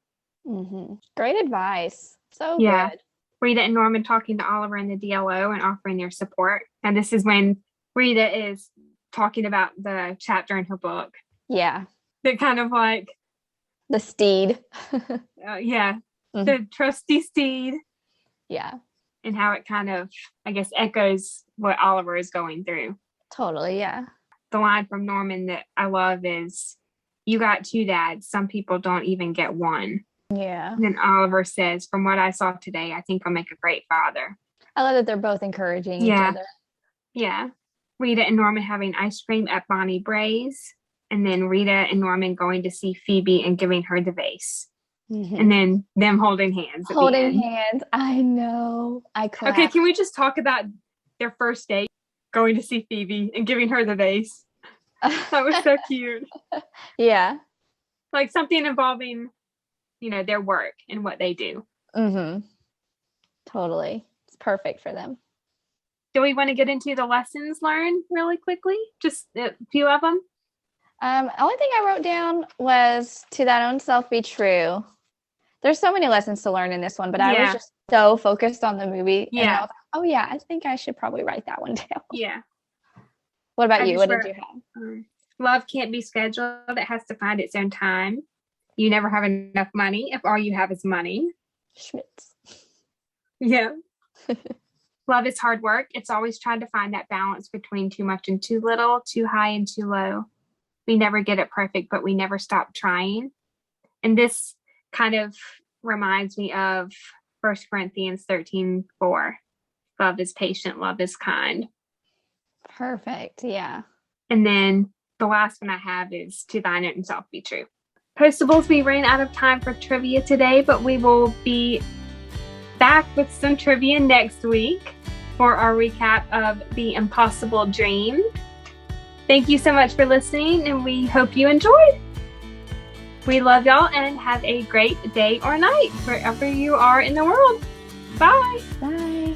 Speaker 1: Great advice. So good.
Speaker 2: Rita and Norman talking to Oliver in the DLO and offering their support. And this is when Rita is talking about the chapter in her book.
Speaker 1: Yeah.
Speaker 2: That kind of like...
Speaker 1: The steed.
Speaker 2: The trusty steed.
Speaker 1: Yeah.
Speaker 2: And how it kind of, I guess, echoes what Oliver is going through.
Speaker 1: Totally, yeah.
Speaker 2: The line from Norman that I love is, you got 2 dads. Some people don't even get one.
Speaker 1: Yeah.
Speaker 2: And then Oliver says, from what I saw today, I think I'll make a great father.
Speaker 1: I love that they're both encouraging each other.
Speaker 2: Yeah. Rita and Norman having ice cream at Bonnie Bray's. And then Rita and Norman going to see Phoebe and giving her the vase. And then them holding hands.
Speaker 1: Holding hands. I know. I clapped.
Speaker 2: Okay, can we just talk about their first date? Going to see Phoebe and giving her the vase. That was so cute.
Speaker 1: Yeah.
Speaker 2: Like something involving, their work and what they do.
Speaker 1: Totally. It's perfect for them.
Speaker 2: Do we want to get into the lessons learned really quickly? Just a few of them?
Speaker 1: Only thing I wrote down was, to thine own self be true. There's so many lessons to learn in this one, but I was just so focused on the movie. And I was like, oh yeah, I think I should probably write that one down.
Speaker 2: Yeah.
Speaker 1: What about you? What did you have?
Speaker 2: Love can't be scheduled. It has to find its own time. You never have enough money if all you have is money.
Speaker 1: Schmitz.
Speaker 2: Yeah. Love is hard work. It's always trying to find that balance between too much and too little, too high and too low. We never get it perfect, but we never stop trying. And this kind of reminds me of 1 Corinthians 13:4. Love is patient, love is kind.
Speaker 1: Perfect. Yeah.
Speaker 2: And then the last one I have is, to thine own self be true. Postables, we ran out of time for trivia today, but we will be back with some trivia next week for our recap of The Impossible Dream. Thank you so much for listening, and we hope you enjoyed. We love y'all, and have a great day or night wherever you are in the world. Bye.
Speaker 1: Bye.